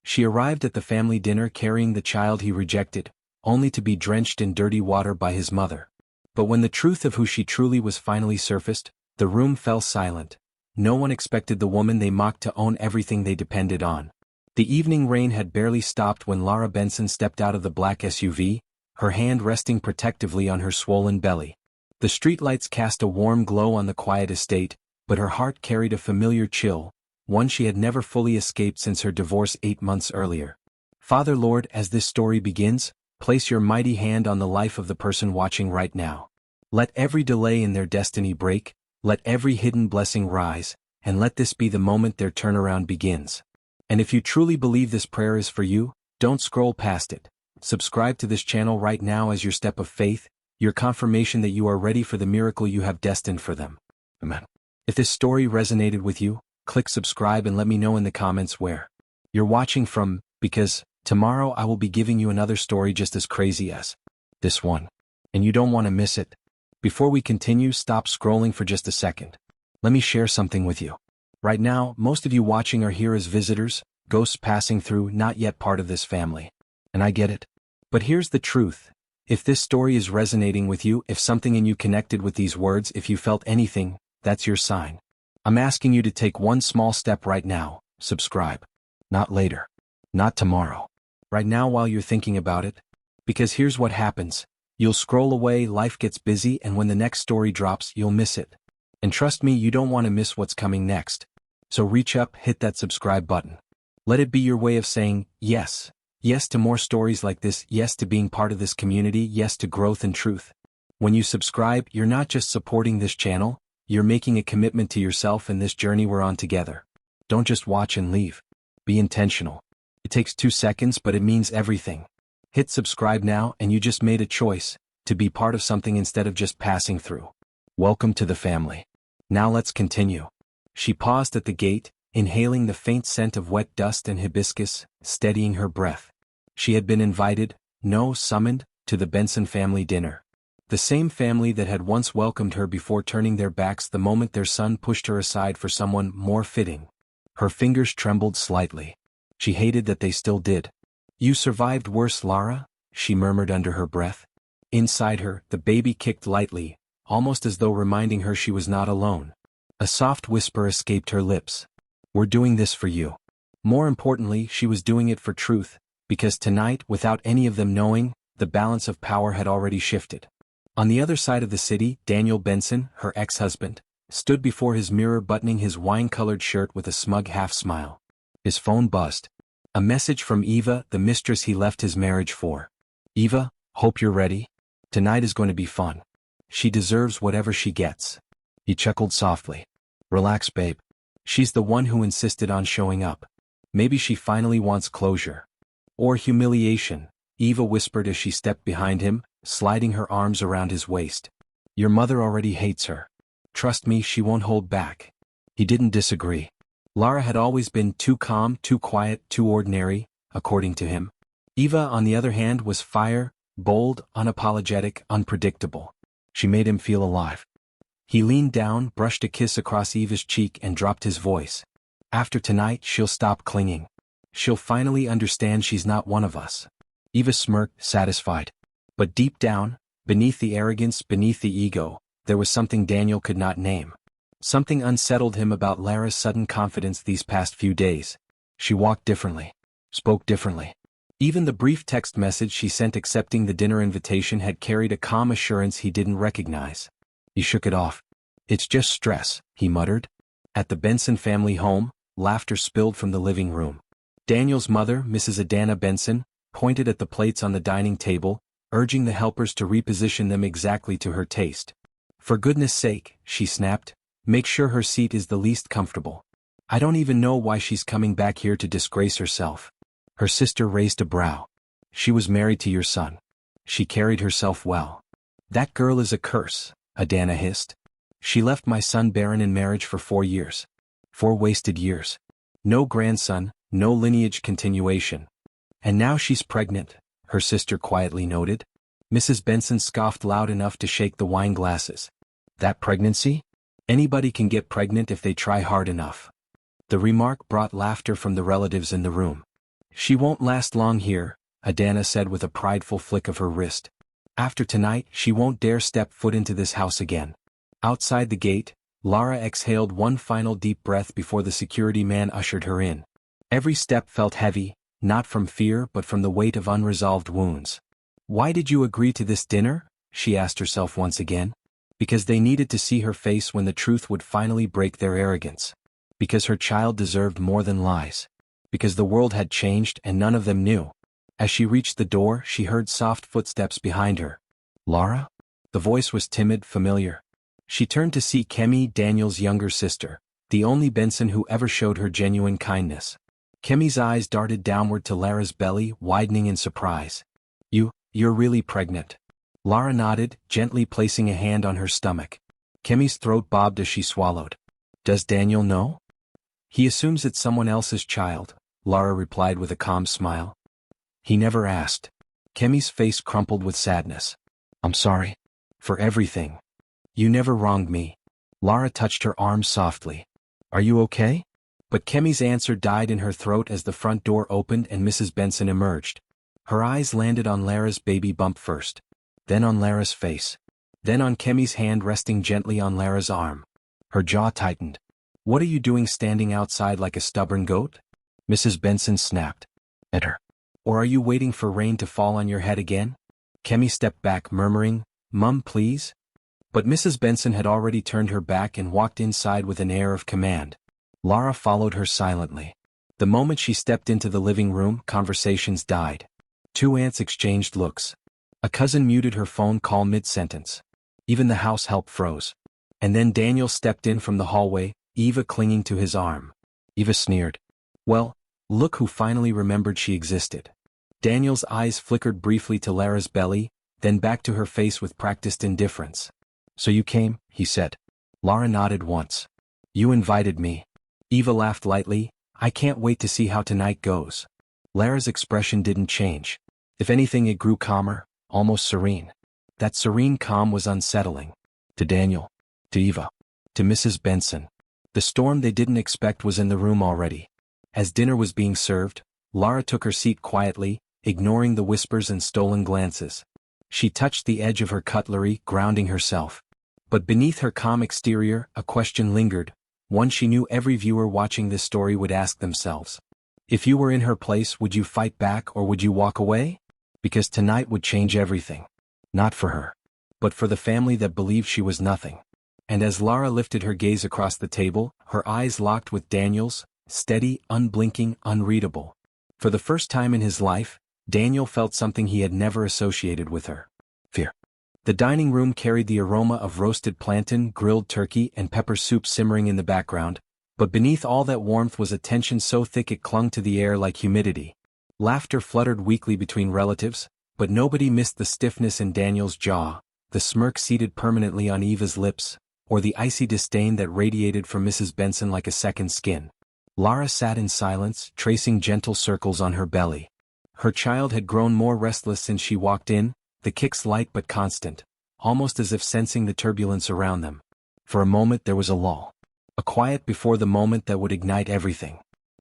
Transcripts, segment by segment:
She arrived at the family dinner carrying the child he rejected, only to be drenched in dirty water by his mother. But when the truth of who she truly was finally surfaced, the room fell silent. No one expected the woman they mocked to own everything they depended on. The evening rain had barely stopped when Lara Benson stepped out of the black SUV, her hand resting protectively on her swollen belly. The streetlights cast a warm glow on the quiet estate, but her heart carried a familiar chill, one she had never fully escaped since her divorce 8 months earlier. Father Lord, as this story begins, place your mighty hand on the life of the person watching right now. Let every delay in their destiny break, let every hidden blessing rise, and let this be the moment their turnaround begins. And if you truly believe this prayer is for you, don't scroll past it. Subscribe to this channel right now as your step of faith, your confirmation that you are ready for the miracle you have destined for them. Amen. If this story resonated with you, click subscribe and let me know in the comments where you're watching from, because tomorrow I will be giving you another story just as crazy as this one. And you don't want to miss it. Before we continue, stop scrolling for just a second. Let me share something with you. Right now, most of you watching are here as visitors, ghosts passing through, not yet part of this family. And I get it. But here's the truth. If this story is resonating with you, if something in you connected with these words, if you felt anything, that's your sign. I'm asking you to take one small step right now. Subscribe. Not later. Not tomorrow. Right now while you're thinking about it. Because here's what happens. You'll scroll away, life gets busy, and when the next story drops, you'll miss it. And trust me, you don't want to miss what's coming next. So reach up, hit that subscribe button. Let it be your way of saying, yes. Yes to more stories like this, yes to being part of this community, yes to growth and truth. When you subscribe, you're not just supporting this channel, you're making a commitment to yourself and this journey we're on together. Don't just watch and leave. Be intentional. It takes 2 seconds, but it means everything. Hit subscribe now and you just made a choice to be part of something instead of just passing through. Welcome to the family. Now let's continue. She paused at the gate, inhaling the faint scent of wet dust and hibiscus, steadying her breath. She had been invited, no, summoned, to the Benson family dinner. The same family that had once welcomed her before turning their backs the moment their son pushed her aside for someone more fitting. Her fingers trembled slightly. She hated that they still did. You survived worse, Lara, she murmured under her breath. Inside her, the baby kicked lightly, almost as though reminding her she was not alone. A soft whisper escaped her lips. We're doing this for you. More importantly, she was doing it for truth, because tonight, without any of them knowing, the balance of power had already shifted. On the other side of the city, Daniel Benson, her ex-husband, stood before his mirror buttoning his wine-colored shirt with a smug half-smile. His phone buzzed. A message from Eva, the mistress he left his marriage for. Eva, hope you're ready. Tonight is going to be fun. She deserves whatever she gets. He chuckled softly. Relax, babe. She's the one who insisted on showing up. Maybe she finally wants closure. Or humiliation, Eva whispered as she stepped behind him, sliding her arms around his waist. Your mother already hates her. Trust me, she won't hold back. He didn't disagree. Lara had always been too calm, too quiet, too ordinary, according to him. Eva, on the other hand, was fire, bold, unapologetic, unpredictable. She made him feel alive. He leaned down, brushed a kiss across Eva's cheek and dropped his voice. After tonight, she'll stop clinging. She'll finally understand she's not one of us. Eva smirked, satisfied. But deep down, beneath the arrogance, beneath the ego, there was something Daniel could not name. Something unsettled him about Lara's sudden confidence these past few days. She walked differently. Spoke differently. Even the brief text message she sent accepting the dinner invitation had carried a calm assurance he didn't recognize. He shook it off. It's just stress, he muttered. At the Benson family home, laughter spilled from the living room. Daniel's mother, Mrs. Adana Benson, pointed at the plates on the dining table, urging the helpers to reposition them exactly to her taste. For goodness sake, she snapped, make sure her seat is the least comfortable. I don't even know why she's coming back here to disgrace herself. Her sister raised a brow. She was married to your son. She carried herself well. That girl is a curse, Adana hissed. She left my son barren in marriage for 4 years. 4 wasted years. No grandson, no lineage continuation. And now she's pregnant, her sister quietly noted. Mrs. Benson scoffed loud enough to shake the wine glasses. That pregnancy? Anybody can get pregnant if they try hard enough. The remark brought laughter from the relatives in the room. She won't last long here, Adana said with a prideful flick of her wrist. After tonight, she won't dare step foot into this house again. Outside the gate, Lara exhaled one final deep breath before the security man ushered her in. Every step felt heavy, not from fear but from the weight of unresolved wounds. Why did you agree to this dinner? She asked herself once again. Because they needed to see her face when the truth would finally break their arrogance. Because her child deserved more than lies. Because the world had changed and none of them knew. As she reached the door, she heard soft footsteps behind her. Lara? The voice was timid, familiar. She turned to see Kemi, Daniel's younger sister, the only Benson who ever showed her genuine kindness. Kemi's eyes darted downward to Lara's belly, widening in surprise. You're really pregnant. Lara nodded, gently placing a hand on her stomach. Kemi's throat bobbed as she swallowed. Does Daniel know? He assumes it's someone else's child, Lara replied with a calm smile. He never asked. Kemi's face crumpled with sadness. I'm sorry. For everything. You never wronged me. Lara touched her arm softly. Are you okay? But Kemi's answer died in her throat as the front door opened and Mrs. Benson emerged. Her eyes landed on Lara's baby bump first. Then on Lara's face. Then on Kemi's hand resting gently on Lara's arm. Her jaw tightened. What are you doing standing outside like a stubborn goat? Mrs. Benson snapped at her. Or are you waiting for rain to fall on your head again? Kemi stepped back, murmuring, Mum, please? But Mrs. Benson had already turned her back and walked inside with an air of command. Lara followed her silently. The moment she stepped into the living room, conversations died. Two aunts exchanged looks. A cousin muted her phone call mid-sentence. Even the house help froze. And then Daniel stepped in from the hallway, Eva clinging to his arm. Eva sneered. Well, look who finally remembered she existed. Daniel's eyes flickered briefly to Lara's belly, then back to her face with practiced indifference. So you came, he said. Lara nodded once. You invited me. Eva laughed lightly. I can't wait to see how tonight goes. Lara's expression didn't change. If anything, it grew calmer, almost serene. That serene calm was unsettling. To Daniel. To Eva. To Mrs. Benson. The storm they didn't expect was in the room already. As dinner was being served, Lara took her seat quietly, ignoring the whispers and stolen glances. She touched the edge of her cutlery, grounding herself. But beneath her calm exterior, a question lingered, one she knew every viewer watching this story would ask themselves. If you were in her place, would you fight back or would you walk away? Because tonight would change everything. Not for her. But for the family that believed she was nothing. And as Lara lifted her gaze across the table, her eyes locked with Daniel's, steady, unblinking, unreadable. For the first time in his life, Daniel felt something he had never associated with her. Fear. The dining room carried the aroma of roasted plantain, grilled turkey, and pepper soup simmering in the background, but beneath all that warmth was a tension so thick it clung to the air like humidity. Laughter fluttered weakly between relatives, but nobody missed the stiffness in Daniel's jaw, the smirk seated permanently on Eva's lips, or the icy disdain that radiated from Mrs. Benson like a second skin. Lara sat in silence, tracing gentle circles on her belly. Her child had grown more restless since she walked in, the kicks light but constant, almost as if sensing the turbulence around them. For a moment there was a lull. A quiet before the moment that would ignite everything.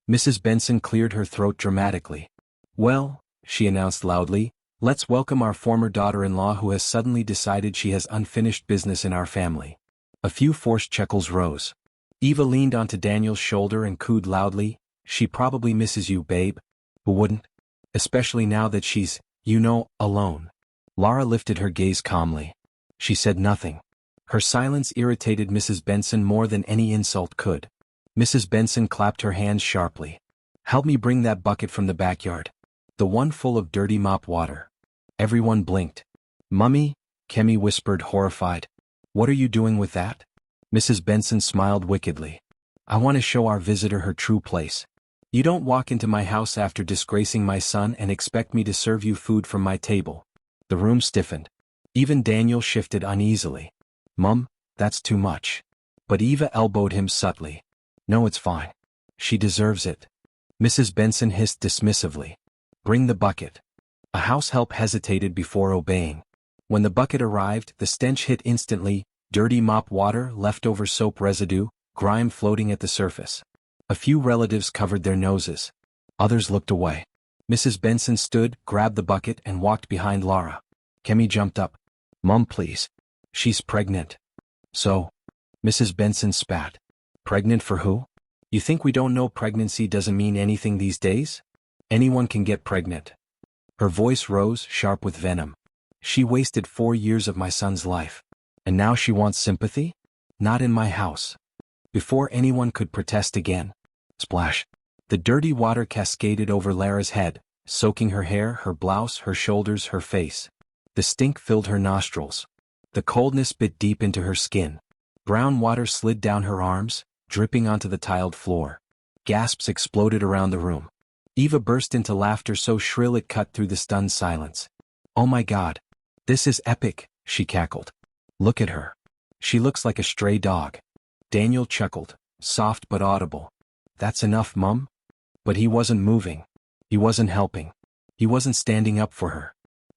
Mrs. Benson cleared her throat dramatically. Well, she announced loudly, let's welcome our former daughter-in-law who has suddenly decided she has unfinished business in our family. A few forced chuckles rose. Eva leaned onto Daniel's shoulder and cooed loudly, she probably misses you, babe. Who wouldn't? Especially now that she's, alone. Lara lifted her gaze calmly. She said nothing. Her silence irritated Mrs. Benson more than any insult could. Mrs. Benson clapped her hands sharply. Help me bring that bucket from the backyard. The one full of dirty mop water. Everyone blinked. Mummy, Kemi whispered, horrified. What are you doing with that? Mrs. Benson smiled wickedly. I want to show our visitor her true place. You don't walk into my house after disgracing my son and expect me to serve you food from my table. The room stiffened. Even Daniel shifted uneasily. Mum, that's too much. But Eva elbowed him subtly. No, it's fine. She deserves it. Mrs. Benson hissed dismissively. Bring the bucket. A house help hesitated before obeying. When the bucket arrived, the stench hit instantly, dirty mop water, leftover soap residue, grime floating at the surface. A few relatives covered their noses. Others looked away. Mrs. Benson stood, grabbed the bucket and walked behind Lara. Kemi jumped up. Mom, please. She's pregnant. So? Mrs. Benson spat. Pregnant for who? You think we don't know pregnancy doesn't mean anything these days? Anyone can get pregnant. Her voice rose, sharp with venom. She wasted 4 years of my son's life. And now she wants sympathy? Not in my house. Before anyone could protest again. Splash. The dirty water cascaded over Lara's head, soaking her hair, her blouse, her shoulders, her face. The stink filled her nostrils. The coldness bit deep into her skin. Brown water slid down her arms, dripping onto the tiled floor. Gasps exploded around the room. Eva burst into laughter so shrill it cut through the stunned silence. Oh my God. This is epic, she cackled. Look at her. She looks like a stray dog. Daniel chuckled, soft but audible. That's enough, Mum? But he wasn't moving. He wasn't helping. He wasn't standing up for her.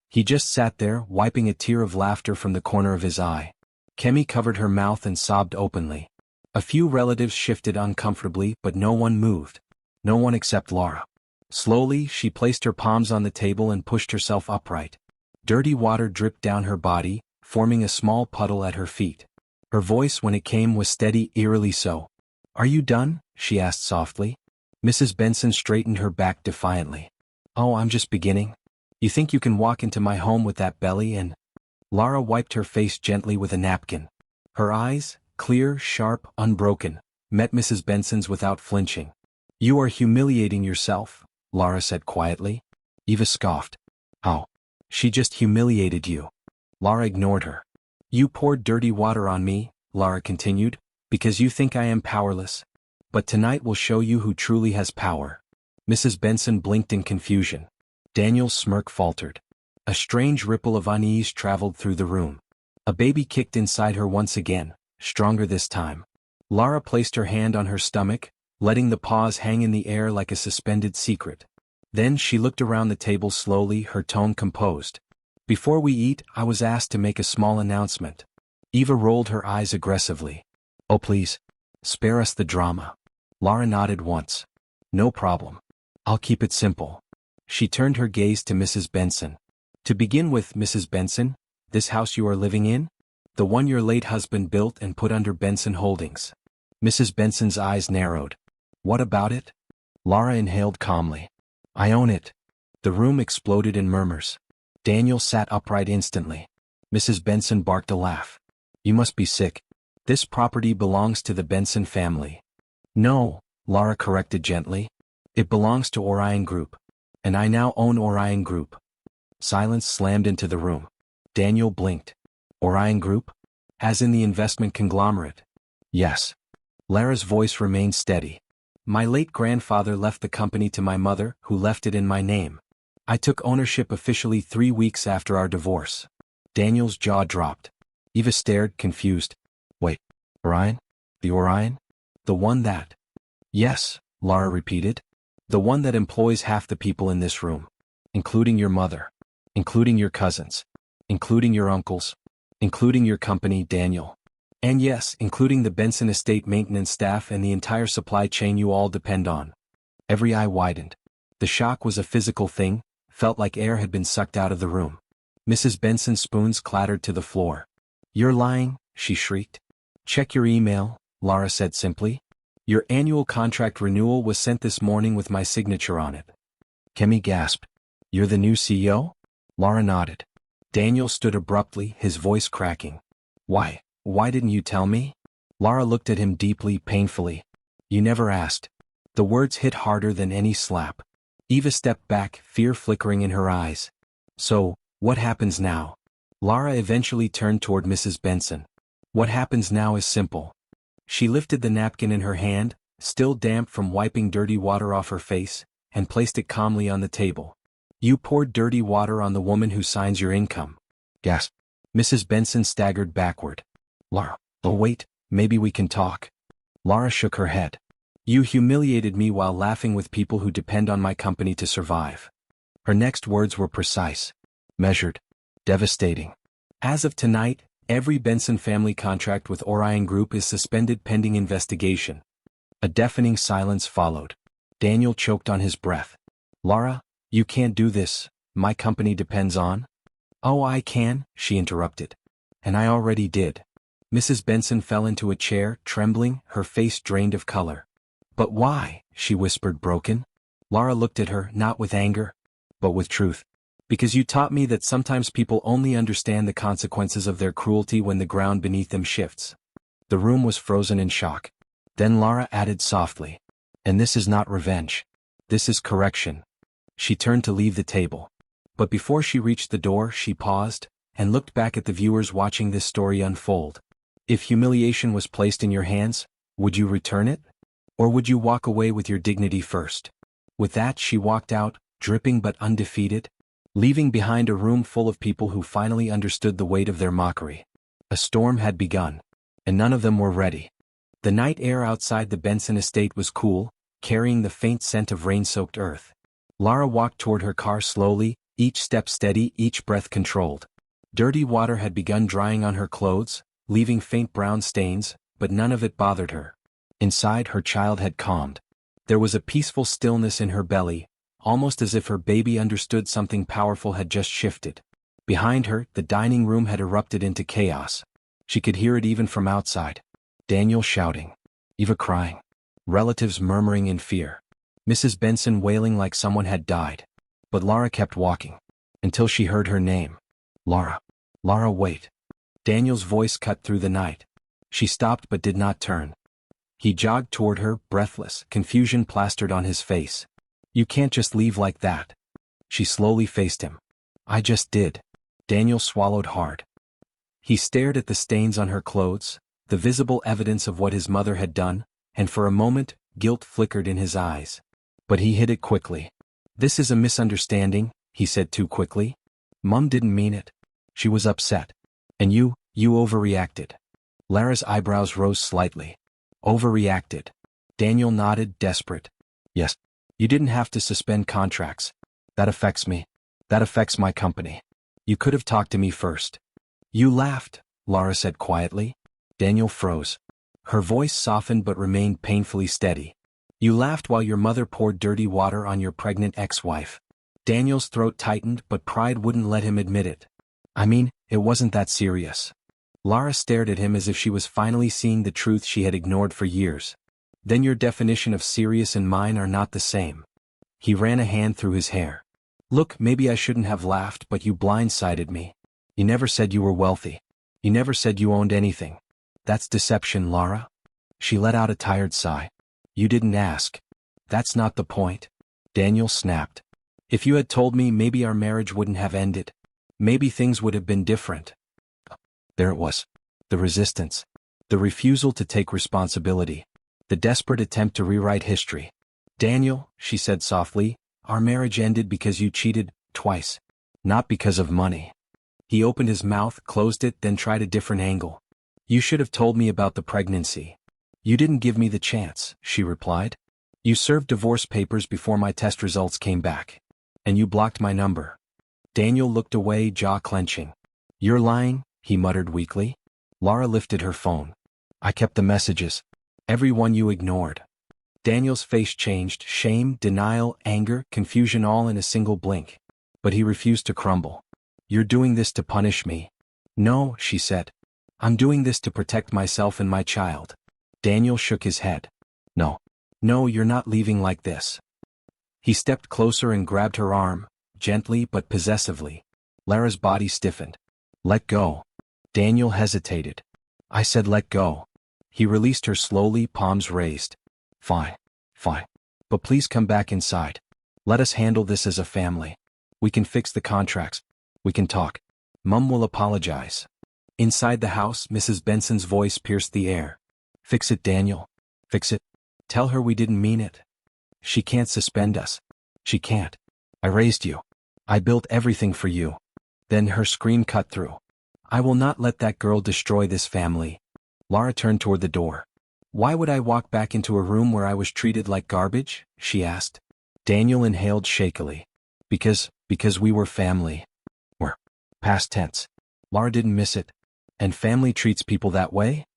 He just sat there, wiping a tear of laughter from the corner of his eye. Kemi covered her mouth and sobbed openly. A few relatives shifted uncomfortably, but no one moved. No one except Lara. Slowly, she placed her palms on the table and pushed herself upright. Dirty water dripped down her body, forming a small puddle at her feet. Her voice when it came was steady, eerily so. Are you done? She asked softly. Mrs. Benson straightened her back defiantly. Oh, I'm just beginning. You think you can walk into my home with that belly and… Lara wiped her face gently with a napkin. Her eyes, clear, sharp, unbroken, met Mrs. Benson's without flinching. You are humiliating yourself, Lara said quietly. Eva scoffed. How? She just humiliated you. Lara ignored her. You poured dirty water on me, Lara continued, because you think I am powerless. But tonight will show you who truly has power. Mrs. Benson blinked in confusion. Daniel's smirk faltered. A strange ripple of unease traveled through the room. A baby kicked inside her once again, stronger this time. Lara placed her hand on her stomach, letting the paws hang in the air like a suspended secret. Then she looked around the table slowly, her tone composed. Before we eat, I was asked to make a small announcement. Eva rolled her eyes aggressively. Oh please. Spare us the drama. Lara nodded once. No problem. I'll keep it simple. She turned her gaze to Mrs. Benson. To begin with, Mrs. Benson, this house you are living in? The one your late husband built and put under Benson Holdings. Mrs. Benson's eyes narrowed. What about it? Lara inhaled calmly. I own it. The room exploded in murmurs. Daniel sat upright instantly. Mrs. Benson barked a laugh. You must be sick. This property belongs to the Benson family. No, Lara corrected gently. It belongs to Orion Group. And I now own Orion Group. Silence slammed into the room. Daniel blinked. Orion Group? As in the investment conglomerate? Yes. Lara's voice remained steady. My late grandfather left the company to my mother, who left it in my name. I took ownership officially 3 weeks after our divorce. Daniel's jaw dropped. Eva stared, confused. Wait, Orion? The Orion? The one that… Yes, Lara repeated. The one that employs half the people in this room. Including your mother. Including your cousins. Including your uncles. Including your company, Daniel. And yes, including the Benson estate maintenance staff and the entire supply chain you all depend on. Every eye widened. The shock was a physical thing, felt like air had been sucked out of the room. Mrs. Benson's spoons clattered to the floor. You're lying, she shrieked. Check your email, Lara said simply. Your annual contract renewal was sent this morning with my signature on it. Kemi gasped. You're the new CEO? Lara nodded. Daniel stood abruptly, his voice cracking. Why didn't you tell me? Lara looked at him deeply, painfully. You never asked. The words hit harder than any slap. Eva stepped back, fear flickering in her eyes. So, what happens now? Lara eventually turned toward Mrs. Benson. What happens now is simple. She lifted the napkin in her hand, still damp from wiping dirty water off her face, and placed it calmly on the table. You poured dirty water on the woman who signs your income. Gasp. Mrs. Benson staggered backward. Lara, oh wait, maybe we can talk. Lara shook her head. You humiliated me while laughing with people who depend on my company to survive. Her next words were precise. Measured. Devastating. As of tonight, every Benson family contract with Orion Group is suspended pending investigation. A deafening silence followed. Daniel choked on his breath. Lara, You can't do this, my company depends on. Oh, I can, she interrupted. And I already did. Mrs. Benson fell into a chair, trembling, her face drained of color. But why? She whispered broken. Lara looked at her, not with anger, but with truth. Because you taught me that sometimes people only understand the consequences of their cruelty when the ground beneath them shifts. The room was frozen in shock. Then Lara added softly, and this is not revenge. This is correction. She turned to leave the table. But before she reached the door, she paused, and looked back at the viewers watching this story unfold. If humiliation was placed in your hands, would you return it? Or would you walk away with your dignity first? With that, she walked out, dripping but undefeated, leaving behind a room full of people who finally understood the weight of their mockery. A storm had begun, and none of them were ready. The night air outside the Benson estate was cool, carrying the faint scent of rain-soaked earth. Lara walked toward her car slowly, each step steady, each breath controlled. Dirty water had begun drying on her clothes, leaving faint brown stains, but none of it bothered her. Inside, her child had calmed. There was a peaceful stillness in her belly, almost as if her baby understood something powerful had just shifted. Behind her, the dining room had erupted into chaos. She could hear it even from outside. Daniel shouting. Eva crying. Relatives murmuring in fear. Mrs. Benson wailing like someone had died. But Lara kept walking. Until she heard her name. Lara. Lara, wait. Daniel's voice cut through the night. She stopped but did not turn. He jogged toward her, breathless, confusion plastered on his face. You can't just leave like that. She slowly faced him. I just did. Daniel swallowed hard. He stared at the stains on her clothes, the visible evidence of what his mother had done, and for a moment, guilt flickered in his eyes. But he hid it quickly. This is a misunderstanding, he said too quickly. Mum didn't mean it. She was upset. And you overreacted. Lara's eyebrows rose slightly. Overreacted. Daniel nodded, desperate. Yes. You didn't have to suspend contracts. That affects me. That affects my company. You could have talked to me first. You laughed, Lara said quietly. Daniel froze. Her voice softened but remained painfully steady. You laughed while your mother poured dirty water on your pregnant ex-wife. Daniel's throat tightened, but pride wouldn't let him admit it. I mean, it wasn't that serious. Lara stared at him as if she was finally seeing the truth she had ignored for years. Then your definition of serious and mine are not the same. He ran a hand through his hair. Look, maybe I shouldn't have laughed, but you blindsided me. You never said you were wealthy. You never said you owned anything. That's deception, Lara. She let out a tired sigh. You didn't ask. That's not the point. Daniel snapped. If you had told me, maybe our marriage wouldn't have ended. Maybe things would have been different. There it was. The resistance. The refusal to take responsibility. The desperate attempt to rewrite history. Daniel, she said softly, our marriage ended because you cheated, twice. Not because of money. He opened his mouth, closed it, then tried a different angle. You should have told me about the pregnancy. You didn't give me the chance, she replied. You served divorce papers before my test results came back. And you blocked my number. Daniel looked away, jaw clenching. You're lying, he muttered weakly. Lara lifted her phone. I kept the messages. Every one you ignored. Daniel's face changed, shame, denial, anger, confusion all in a single blink. But he refused to crumble. You're doing this to punish me. No, she said. I'm doing this to protect myself and my child. Daniel shook his head. No. No, you're not leaving like this. He stepped closer and grabbed her arm, gently but possessively. Lara's body stiffened. Let go. Daniel hesitated. I said let go. He released her slowly, palms raised. Fine. Fine. But please come back inside. Let us handle this as a family. We can fix the contracts. We can talk. Mum will apologize. Inside the house, Mrs. Benson's voice pierced the air. Fix it, Daniel. Fix it. Tell her we didn't mean it. She can't suspend us. She can't. I raised you. I built everything for you. Then her scream cut through. I will not let that girl destroy this family. Lara turned toward the door. Why would I walk back into a room where I was treated like garbage? She asked. Daniel inhaled shakily. Because we were family. We're. Past tense. Lara didn't miss it. And family treats people that way?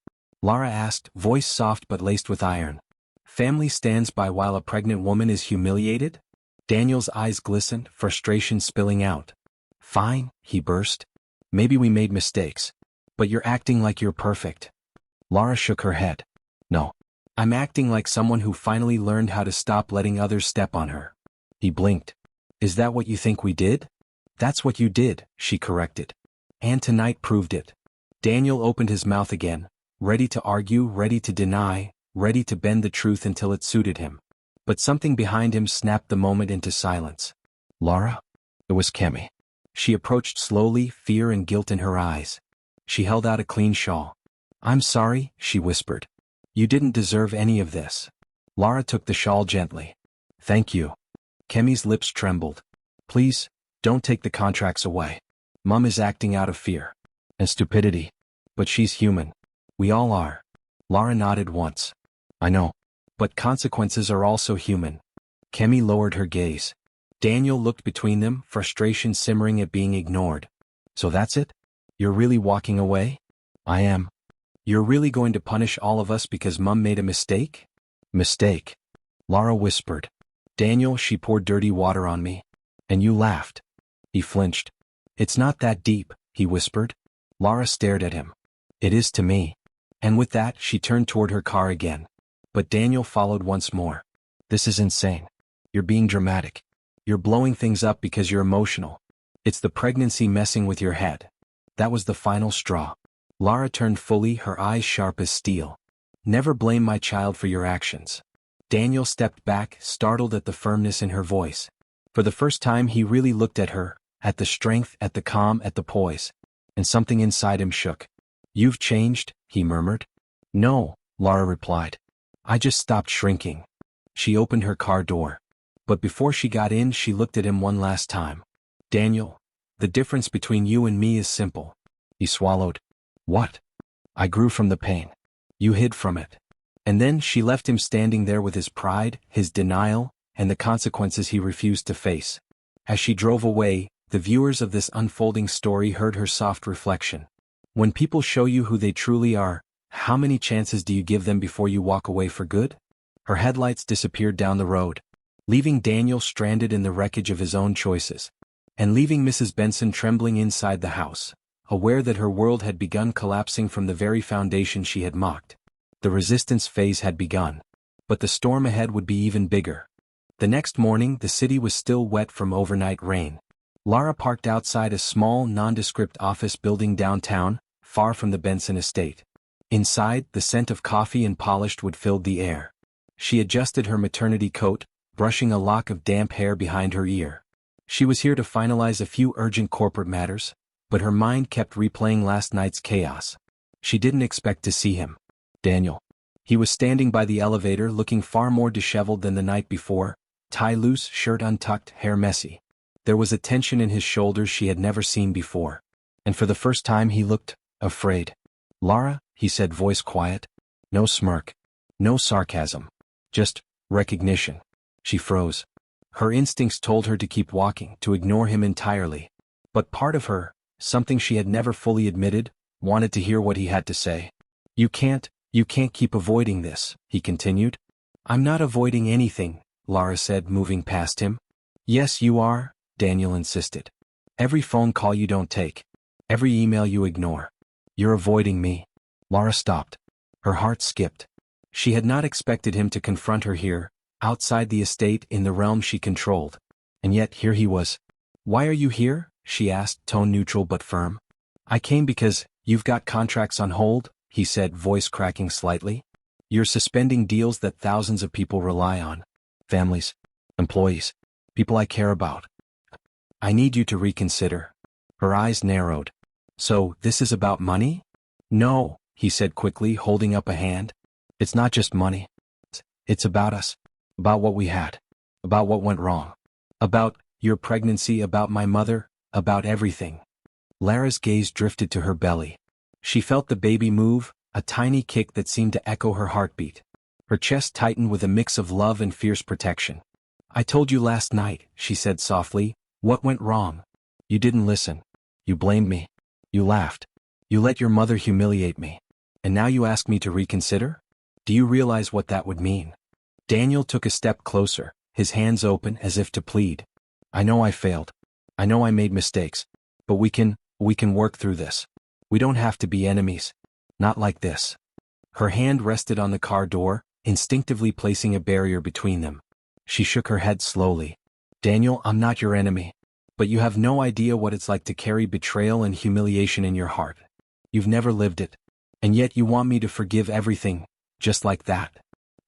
Lara asked, voice soft but laced with iron. Family stands by while a pregnant woman is humiliated? Daniel's eyes glistened, frustration spilling out. Fine, he burst. Maybe we made mistakes. But you're acting like you're perfect. Lara shook her head. No. I'm acting like someone who finally learned how to stop letting others step on her. He blinked. Is that what you think we did? That's what you did, she corrected. And tonight proved it. Daniel opened his mouth again, ready to argue, ready to deny, ready to bend the truth until it suited him. But something behind him snapped the moment into silence. Lara? It was Kemi. She approached slowly, fear and guilt in her eyes. She held out a clean shawl. I'm sorry, she whispered. You didn't deserve any of this. Lara took the shawl gently. Thank you. Kemi's lips trembled. Please, don't take the contracts away. Mum is acting out of fear. And stupidity. But she's human. We all are. Lara nodded once. I know. But consequences are also human. Kemi lowered her gaze. Daniel looked between them, frustration simmering at being ignored. So that's it? You're really walking away? I am. You're really going to punish all of us because Mum made a mistake? Mistake. Lara whispered. Daniel, she poured dirty water on me. And you laughed. He flinched. It's not that deep, he whispered. Lara stared at him. It is to me. And with that, she turned toward her car again. But Daniel followed once more. This is insane. You're being dramatic. You're blowing things up because you're emotional. It's the pregnancy messing with your head. That was the final straw. Lara turned fully, her eyes sharp as steel. Never blame my child for your actions. Daniel stepped back, startled at the firmness in her voice. For the first time he really looked at her, at the strength, at the calm, at the poise. And something inside him shook. You've changed, he murmured. No, Lara replied. I just stopped shrinking. She opened her car door. But before she got in, she looked at him one last time. Daniel, the difference between you and me is simple. He swallowed. What? I grew from the pain. You hid from it. And then she left him standing there with his pride, his denial, and the consequences he refused to face. As she drove away, the viewers of this unfolding story heard her soft reflection. When people show you who they truly are, how many chances do you give them before you walk away for good? Her headlights disappeared down the road, leaving Daniel stranded in the wreckage of his own choices, and leaving Mrs. Benson trembling inside the house, aware that her world had begun collapsing from the very foundation she had mocked. The resistance phase had begun. But the storm ahead would be even bigger. The next morning, the city was still wet from overnight rain. Lara parked outside a small, nondescript office building downtown, far from the Benson estate. Inside, the scent of coffee and polished wood filled the air. She adjusted her maternity coat, brushing a lock of damp hair behind her ear. She was here to finalize a few urgent corporate matters, but her mind kept replaying last night's chaos. She didn't expect to see him. Daniel. He was standing by the elevator looking far more disheveled than the night before, tie loose, shirt untucked, hair messy. There was a tension in his shoulders she had never seen before. And for the first time he looked afraid. Lara, he said, voice quiet. No smirk. No sarcasm. Just recognition. She froze. Her instincts told her to keep walking, to ignore him entirely. But part of her, something she had never fully admitted, wanted to hear what he had to say. You can't keep avoiding this, he continued. I'm not avoiding anything, Lara said, moving past him. Yes, you are, Daniel insisted. Every phone call you don't take. Every email you ignore. You're avoiding me. Lara stopped. Her heart skipped. She had not expected him to confront her here, outside the estate in the realm she controlled. And yet here he was. Why are you here? She asked, tone neutral but firm. I came because you've got contracts on hold, he said, voice cracking slightly. You're suspending deals that thousands of people rely on. Families. Employees. People I care about. I need you to reconsider. Her eyes narrowed. So, this is about money? No, he said quickly, holding up a hand. It's not just money. It's about us. About what we had. About what went wrong. About your pregnancy, about my mother, about everything. Lara's gaze drifted to her belly. She felt the baby move, a tiny kick that seemed to echo her heartbeat. Her chest tightened with a mix of love and fierce protection. I told you last night, she said softly, what went wrong? You didn't listen. You blamed me. You laughed. You let your mother humiliate me. And now you ask me to reconsider? Do you realize what that would mean? Daniel took a step closer, his hands open as if to plead. I know I failed. I know I made mistakes. But we can work through this. We don't have to be enemies. Not like this. Her hand rested on the car door, instinctively placing a barrier between them. She shook her head slowly. Daniel, I'm not your enemy. But you have no idea what it's like to carry betrayal and humiliation in your heart. You've never lived it. And yet you want me to forgive everything, just like that.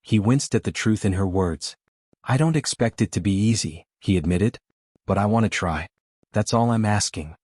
He winced at the truth in her words. I don't expect it to be easy, he admitted. But I want to try. That's all I'm asking.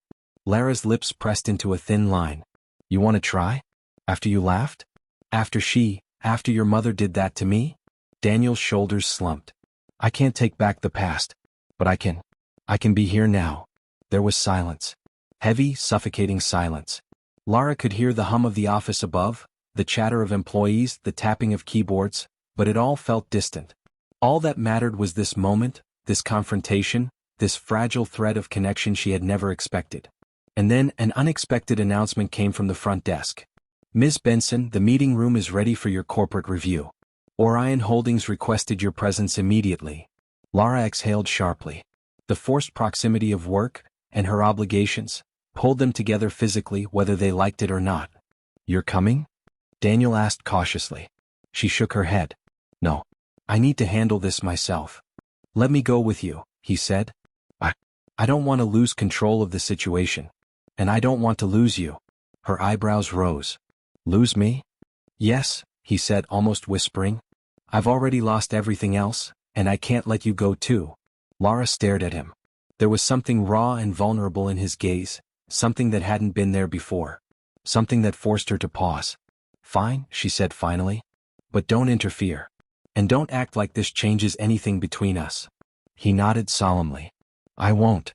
Lara's lips pressed into a thin line. You want to try? After you laughed? After your mother did that to me? Daniel's shoulders slumped. I can't take back the past. But I can be here now. There was silence. Heavy, suffocating silence. Lara could hear the hum of the office above, the chatter of employees, the tapping of keyboards, but it all felt distant. All that mattered was this moment, this confrontation, this fragile thread of connection she had never expected. And then an unexpected announcement came from the front desk. Ms. Benson, the meeting room is ready for your corporate review. Orion Holdings requested your presence immediately. Lara exhaled sharply. The forced proximity of work, and her obligations, pulled them together physically whether they liked it or not. You're coming? Daniel asked cautiously. She shook her head. No. I need to handle this myself. Let me go with you, he said. I don't want to lose control of the situation. And I don't want to lose you. Her eyebrows rose. Lose me? Yes, he said, almost whispering. I've already lost everything else, and I can't let you go too. Lara stared at him. There was something raw and vulnerable in his gaze, something that hadn't been there before. Something that forced her to pause. Fine, she said finally. But don't interfere. And don't act like this changes anything between us. He nodded solemnly. I won't.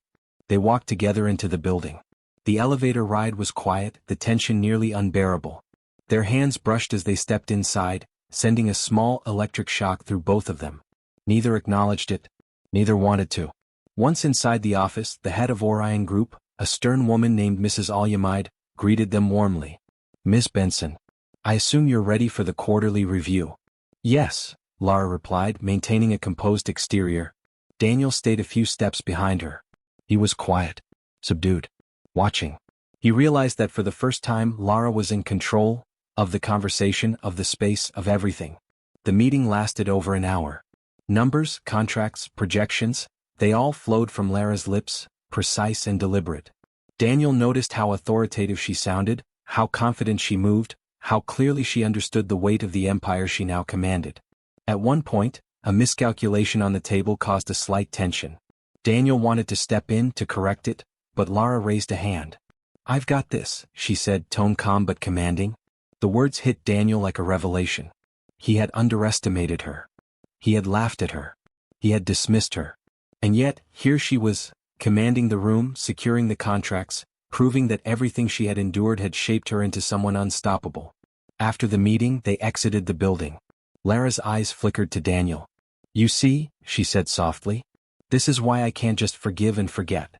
They walked together into the building. The elevator ride was quiet, the tension nearly unbearable. Their hands brushed as they stepped inside, sending a small electric shock through both of them. Neither acknowledged it. Neither wanted to. Once inside the office, the head of Orion Group, a stern woman named Mrs. Alyamide, greeted them warmly. Miss Benson, I assume you're ready for the quarterly review. Yes, Lara replied, maintaining a composed exterior. Daniel stayed a few steps behind her. He was quiet, subdued, watching. He realized that for the first time Lara was in control, of the conversation, of the space, of everything. The meeting lasted over an hour. Numbers, contracts, projections, they all flowed from Lara's lips, precise and deliberate. Daniel noticed how authoritative she sounded, how confident she moved, how clearly she understood the weight of the empire she now commanded. At one point, a miscalculation on the table caused a slight tension. Daniel wanted to step in to correct it, but Lara raised a hand. I've got this, she said, tone calm but commanding. The words hit Daniel like a revelation. He had underestimated her. He had laughed at her. He had dismissed her. And yet, here she was, commanding the room, securing the contracts, proving that everything she had endured had shaped her into someone unstoppable. After the meeting, they exited the building. Lara's eyes flickered to Daniel. You see, she said softly, this is why I can't just forgive and forget.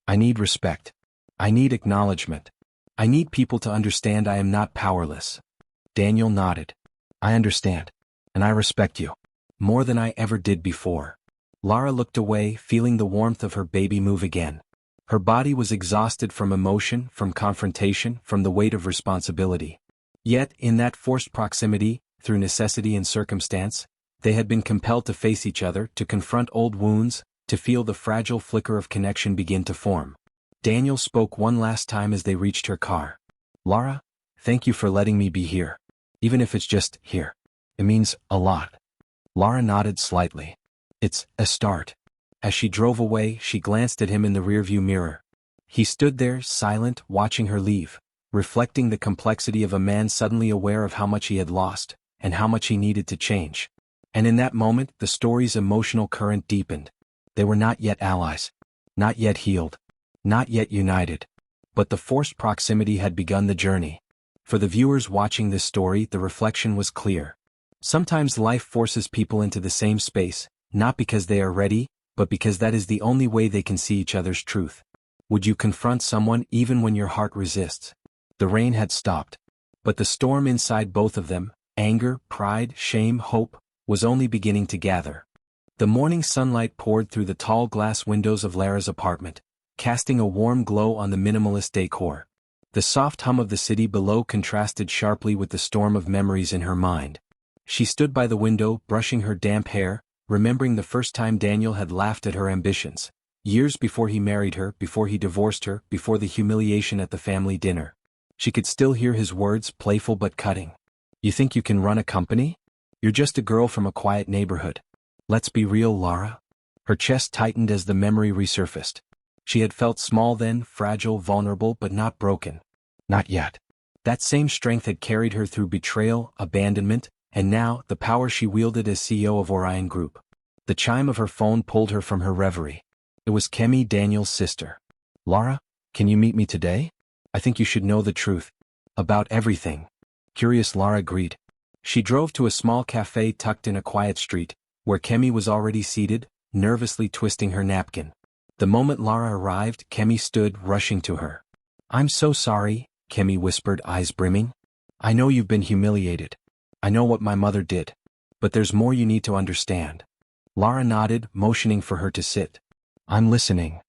I need respect. I need acknowledgement. I need people to understand I am not powerless. Daniel nodded. I understand. And I respect you. More than I ever did before. Lara looked away, feeling the warmth of her baby move again. Her body was exhausted from emotion, from confrontation, from the weight of responsibility. Yet, in that forced proximity, through necessity and circumstance, they had been compelled to face each other, to confront old wounds, to feel the fragile flicker of connection begin to form. Daniel spoke one last time as they reached her car. Lara, thank you for letting me be here. Even if it's just here. It means a lot. Lara nodded slightly. It's a start. As she drove away, she glanced at him in the rearview mirror. He stood there, silent, watching her leave, reflecting the complexity of a man suddenly aware of how much he had lost, and how much he needed to change. And in that moment, the story's emotional current deepened. They were not yet allies. Not yet healed. Not yet united. But the forced proximity had begun the journey. For the viewers watching this story, the reflection was clear. Sometimes life forces people into the same space, not because they are ready, but because that is the only way they can see each other's truth. Would you confront someone even when your heart resists? The rain had stopped. But the storm inside both of them, anger, pride, shame, hope, was only beginning to gather. The morning sunlight poured through the tall glass windows of Lara's apartment, casting a warm glow on the minimalist decor. The soft hum of the city below contrasted sharply with the storm of memories in her mind. She stood by the window, brushing her damp hair, remembering the first time Daniel had laughed at her ambitions. Years before he married her, before he divorced her, before the humiliation at the family dinner. She could still hear his words, playful but cutting. "You think you can run a company? You're just a girl from a quiet neighborhood. Let's be real, Lara." Her chest tightened as the memory resurfaced. She had felt small then, fragile, vulnerable, but not broken. Not yet. That same strength had carried her through betrayal, abandonment, and now, the power she wielded as CEO of Orion Group. The chime of her phone pulled her from her reverie. It was Kemi, Daniel's sister. "Lara, can you meet me today? I think you should know the truth. About everything." Curious Lara agreed. She drove to a small cafe tucked in a quiet street, where Kemi was already seated, nervously twisting her napkin. The moment Lara arrived, Kemi stood, rushing to her. "I'm so sorry," Kemi whispered, eyes brimming. "I know you've been humiliated. I know what my mother did. But there's more you need to understand." Lara nodded, motioning for her to sit. "I'm listening."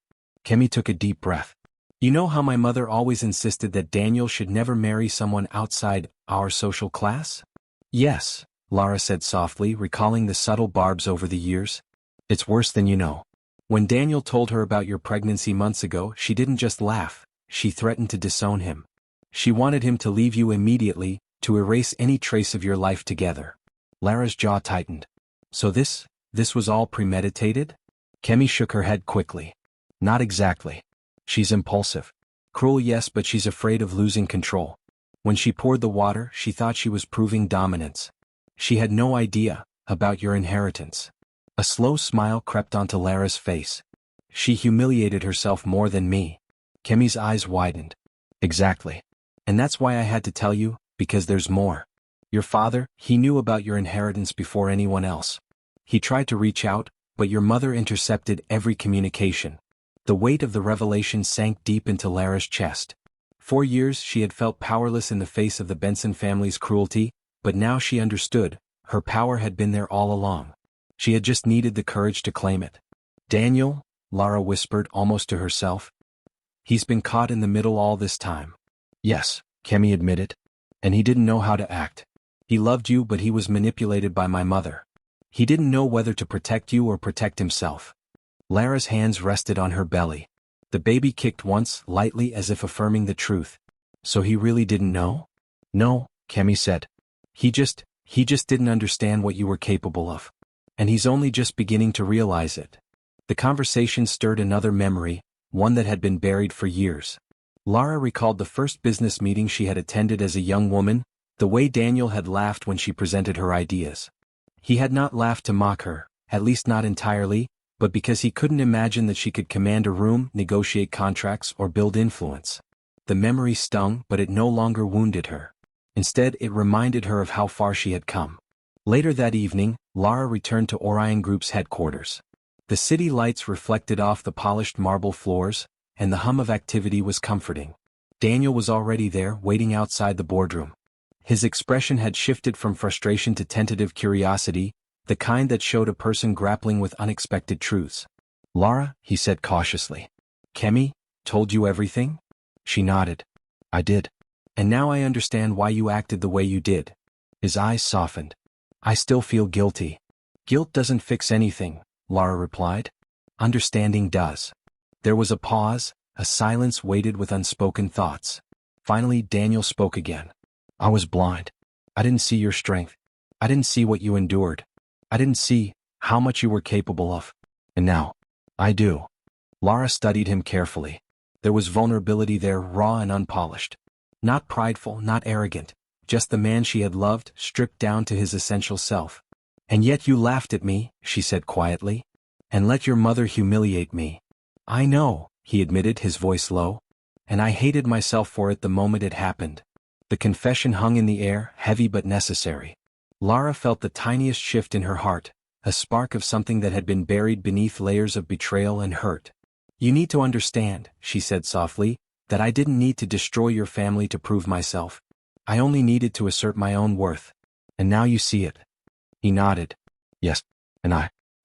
Kemi took a deep breath. "You know how my mother always insisted that Daniel should never marry someone outside our social class?" "Yes," Lara said softly, recalling the subtle barbs over the years. "It's worse than you know. When Daniel told her about your pregnancy months ago, she didn't just laugh, she threatened to disown him. She wanted him to leave you immediately, to erase any trace of your life together." Lara's jaw tightened. "So this was all premeditated?" Kemi shook her head quickly. "Not exactly. She's impulsive. Cruel, yes, but she's afraid of losing control. When she poured the water, she thought she was proving dominance. She had no idea about your inheritance." A slow smile crept onto Lara's face. "She humiliated herself more than me." Kemi's eyes widened. "Exactly. And that's why I had to tell you, because there's more. Your father, he knew about your inheritance before anyone else. He tried to reach out, but your mother intercepted every communication." The weight of the revelation sank deep into Lara's chest. For years she had felt powerless in the face of the Benson family's cruelty, but now she understood, her power had been there all along. She had just needed the courage to claim it. "Daniel," Lara whispered almost to herself. "He's been caught in the middle all this time." "Yes," Kemi admitted. "And he didn't know how to act. He loved you, but he was manipulated by my mother. He didn't know whether to protect you or protect himself." Lara's hands rested on her belly. The baby kicked once, lightly as if affirming the truth. "So he really didn't know?" "No," Kemi said. He just didn't understand what you were capable of. And he's only just beginning to realize it." The conversation stirred another memory, one that had been buried for years. Lara recalled the first business meeting she had attended as a young woman, the way Daniel had laughed when she presented her ideas. He had not laughed to mock her, at least not entirely, but because he couldn't imagine that she could command a room, negotiate contracts, or build influence. The memory stung, but it no longer wounded her. Instead, it reminded her of how far she had come. Later that evening, Lara returned to Orion Group's headquarters. The city lights reflected off the polished marble floors, and the hum of activity was comforting. Daniel was already there, waiting outside the boardroom. His expression had shifted from frustration to tentative curiosity, the kind that showed a person grappling with unexpected truths. "Lara," he said cautiously. "Kemi told you everything?" She nodded. "I did. And now I understand why you acted the way you did." His eyes softened. "I still feel guilty." "Guilt doesn't fix anything," Lara replied. "Understanding does." There was a pause, a silence weighted with unspoken thoughts. Finally, Daniel spoke again. "I was blind. I didn't see your strength. I didn't see what you endured. I didn't see how much you were capable of. And now, I do." Lara studied him carefully. There was vulnerability there, raw and unpolished. Not prideful, not arrogant, just the man she had loved, stripped down to his essential self. "And yet you laughed at me," she said quietly, "and let your mother humiliate me." "I know," he admitted, his voice low. "And I hated myself for it the moment it happened." The confession hung in the air, heavy but necessary. Lara felt the tiniest shift in her heart, a spark of something that had been buried beneath layers of betrayal and hurt. "You need to understand," she said softly, "that I didn't need to destroy your family to prove myself. I only needed to assert my own worth. And now you see it." He nodded. "Yes, and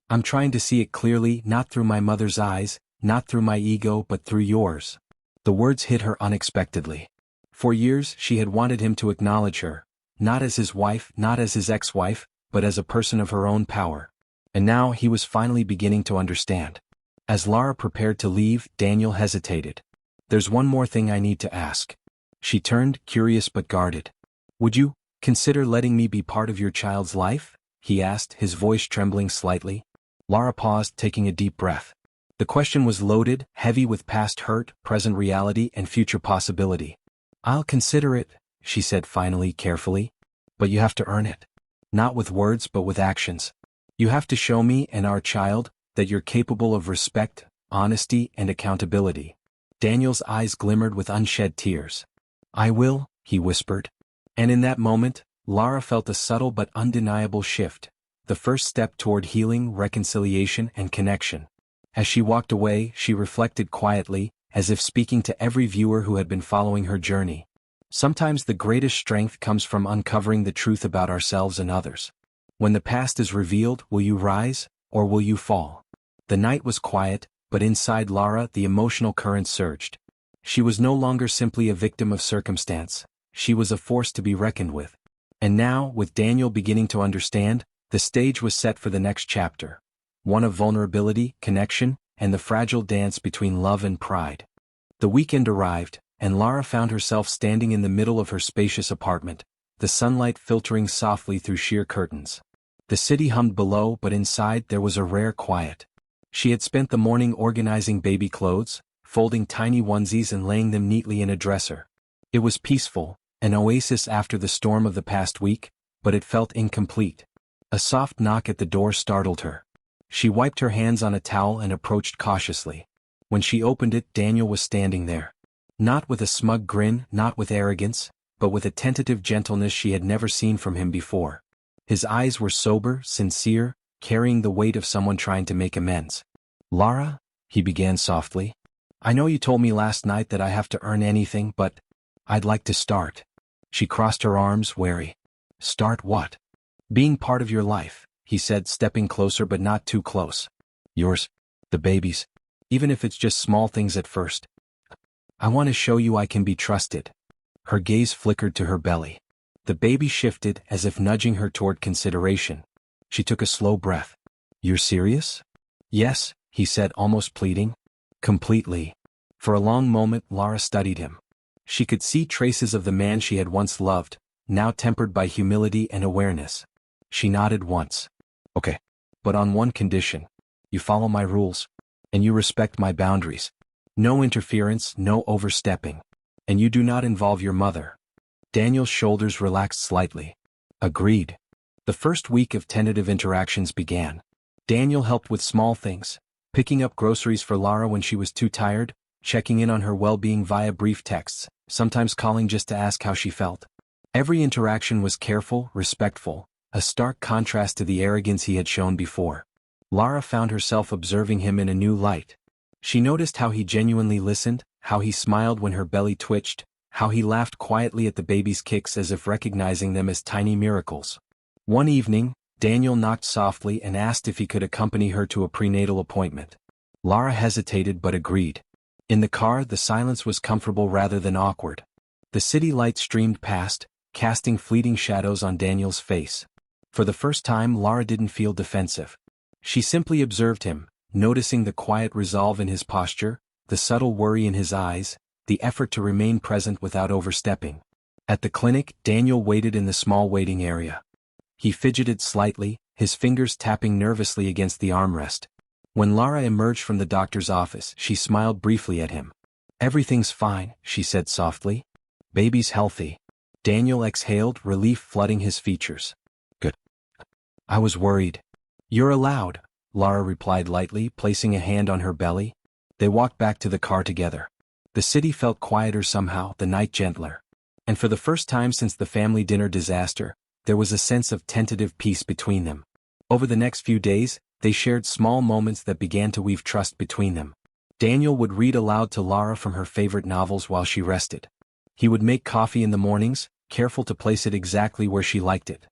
I'm trying to see it clearly, not through my mother's eyes, not through my ego but through yours." The words hit her unexpectedly. For years she had wanted him to acknowledge her, not as his wife, not as his ex-wife, but as a person of her own power. And now he was finally beginning to understand. As Lara prepared to leave, Daniel hesitated. "There's one more thing I need to ask." She turned, curious but guarded. "Would you consider letting me be part of your child's life?" he asked, his voice trembling slightly. Lara paused, taking a deep breath. The question was loaded, heavy with past hurt, present reality, and future possibility. "I'll consider it," she said finally, carefully. "But you have to earn it. Not with words but with actions. You have to show me and our child that you're capable of respect, honesty, and accountability." Daniel's eyes glimmered with unshed tears. "I will," he whispered. And in that moment, Lara felt a subtle but undeniable shift, the first step toward healing, reconciliation, and connection. As she walked away, she reflected quietly, as if speaking to every viewer who had been following her journey. Sometimes the greatest strength comes from uncovering the truth about ourselves and others. When the past is revealed, will you rise, or will you fall? The night was quiet, but inside Lara the emotional current surged. She was no longer simply a victim of circumstance. She was a force to be reckoned with. And now, with Daniel beginning to understand, the stage was set for the next chapter. One of vulnerability, connection, and the fragile dance between love and pride. The weekend arrived, and Lara found herself standing in the middle of her spacious apartment, the sunlight filtering softly through sheer curtains. The city hummed below, but inside there was a rare quiet. She had spent the morning organizing baby clothes, folding tiny onesies and laying them neatly in a dresser. It was peaceful, an oasis after the storm of the past week, but it felt incomplete. A soft knock at the door startled her. She wiped her hands on a towel and approached cautiously. When she opened it, Daniel was standing there. Not with a smug grin, not with arrogance, but with a tentative gentleness she had never seen from him before. His eyes were sober, sincere, carrying the weight of someone trying to make amends. "Lara," he began softly, "I know you told me last night that I have to earn anything, but I'd like to start." She crossed her arms, wary. "Start what?" "Being part of your life," he said, stepping closer but not too close. "Yours, the baby's, even if it's just small things at first. I want to show you I can be trusted." Her gaze flickered to her belly. The baby shifted, as if nudging her toward consideration. She took a slow breath. "You're serious?" "Yes," he said, almost pleading. "Completely." For a long moment Lara studied him. She could see traces of the man she had once loved, now tempered by humility and awareness. She nodded once. "Okay. But on one condition. You follow my rules. And you respect my boundaries. No interference, no overstepping. And you do not involve your mother." Daniel's shoulders relaxed slightly. "Agreed." The first week of tentative interactions began. Daniel helped with small things, picking up groceries for Lara when she was too tired, checking in on her well-being via brief texts, sometimes calling just to ask how she felt. Every interaction was careful, respectful, a stark contrast to the arrogance he had shown before. Lara found herself observing him in a new light. She noticed how he genuinely listened, how he smiled when her belly twitched, how he laughed quietly at the baby's kicks as if recognizing them as tiny miracles. One evening, Daniel knocked softly and asked if he could accompany her to a prenatal appointment. Lara hesitated but agreed. In the car, the silence was comfortable rather than awkward. The city light streamed past, casting fleeting shadows on Daniel's face. For the first time, Lara didn't feel defensive. She simply observed him, noticing the quiet resolve in his posture, the subtle worry in his eyes, the effort to remain present without overstepping. At the clinic, Daniel waited in the small waiting area. He fidgeted slightly, his fingers tapping nervously against the armrest. When Lara emerged from the doctor's office, she smiled briefly at him. "Everything's fine," she said softly. "Baby's healthy." Daniel exhaled, relief flooding his features. "Good. I was worried." "You're allowed," Lara replied lightly, placing a hand on her belly. They walked back to the car together. The city felt quieter somehow, the night gentler. And for the first time since the family dinner disaster, there was a sense of tentative peace between them. Over the next few days, they shared small moments that began to weave trust between them. Daniel would read aloud to Lara from her favorite novels while she rested. He would make coffee in the mornings, careful to place it exactly where she liked it.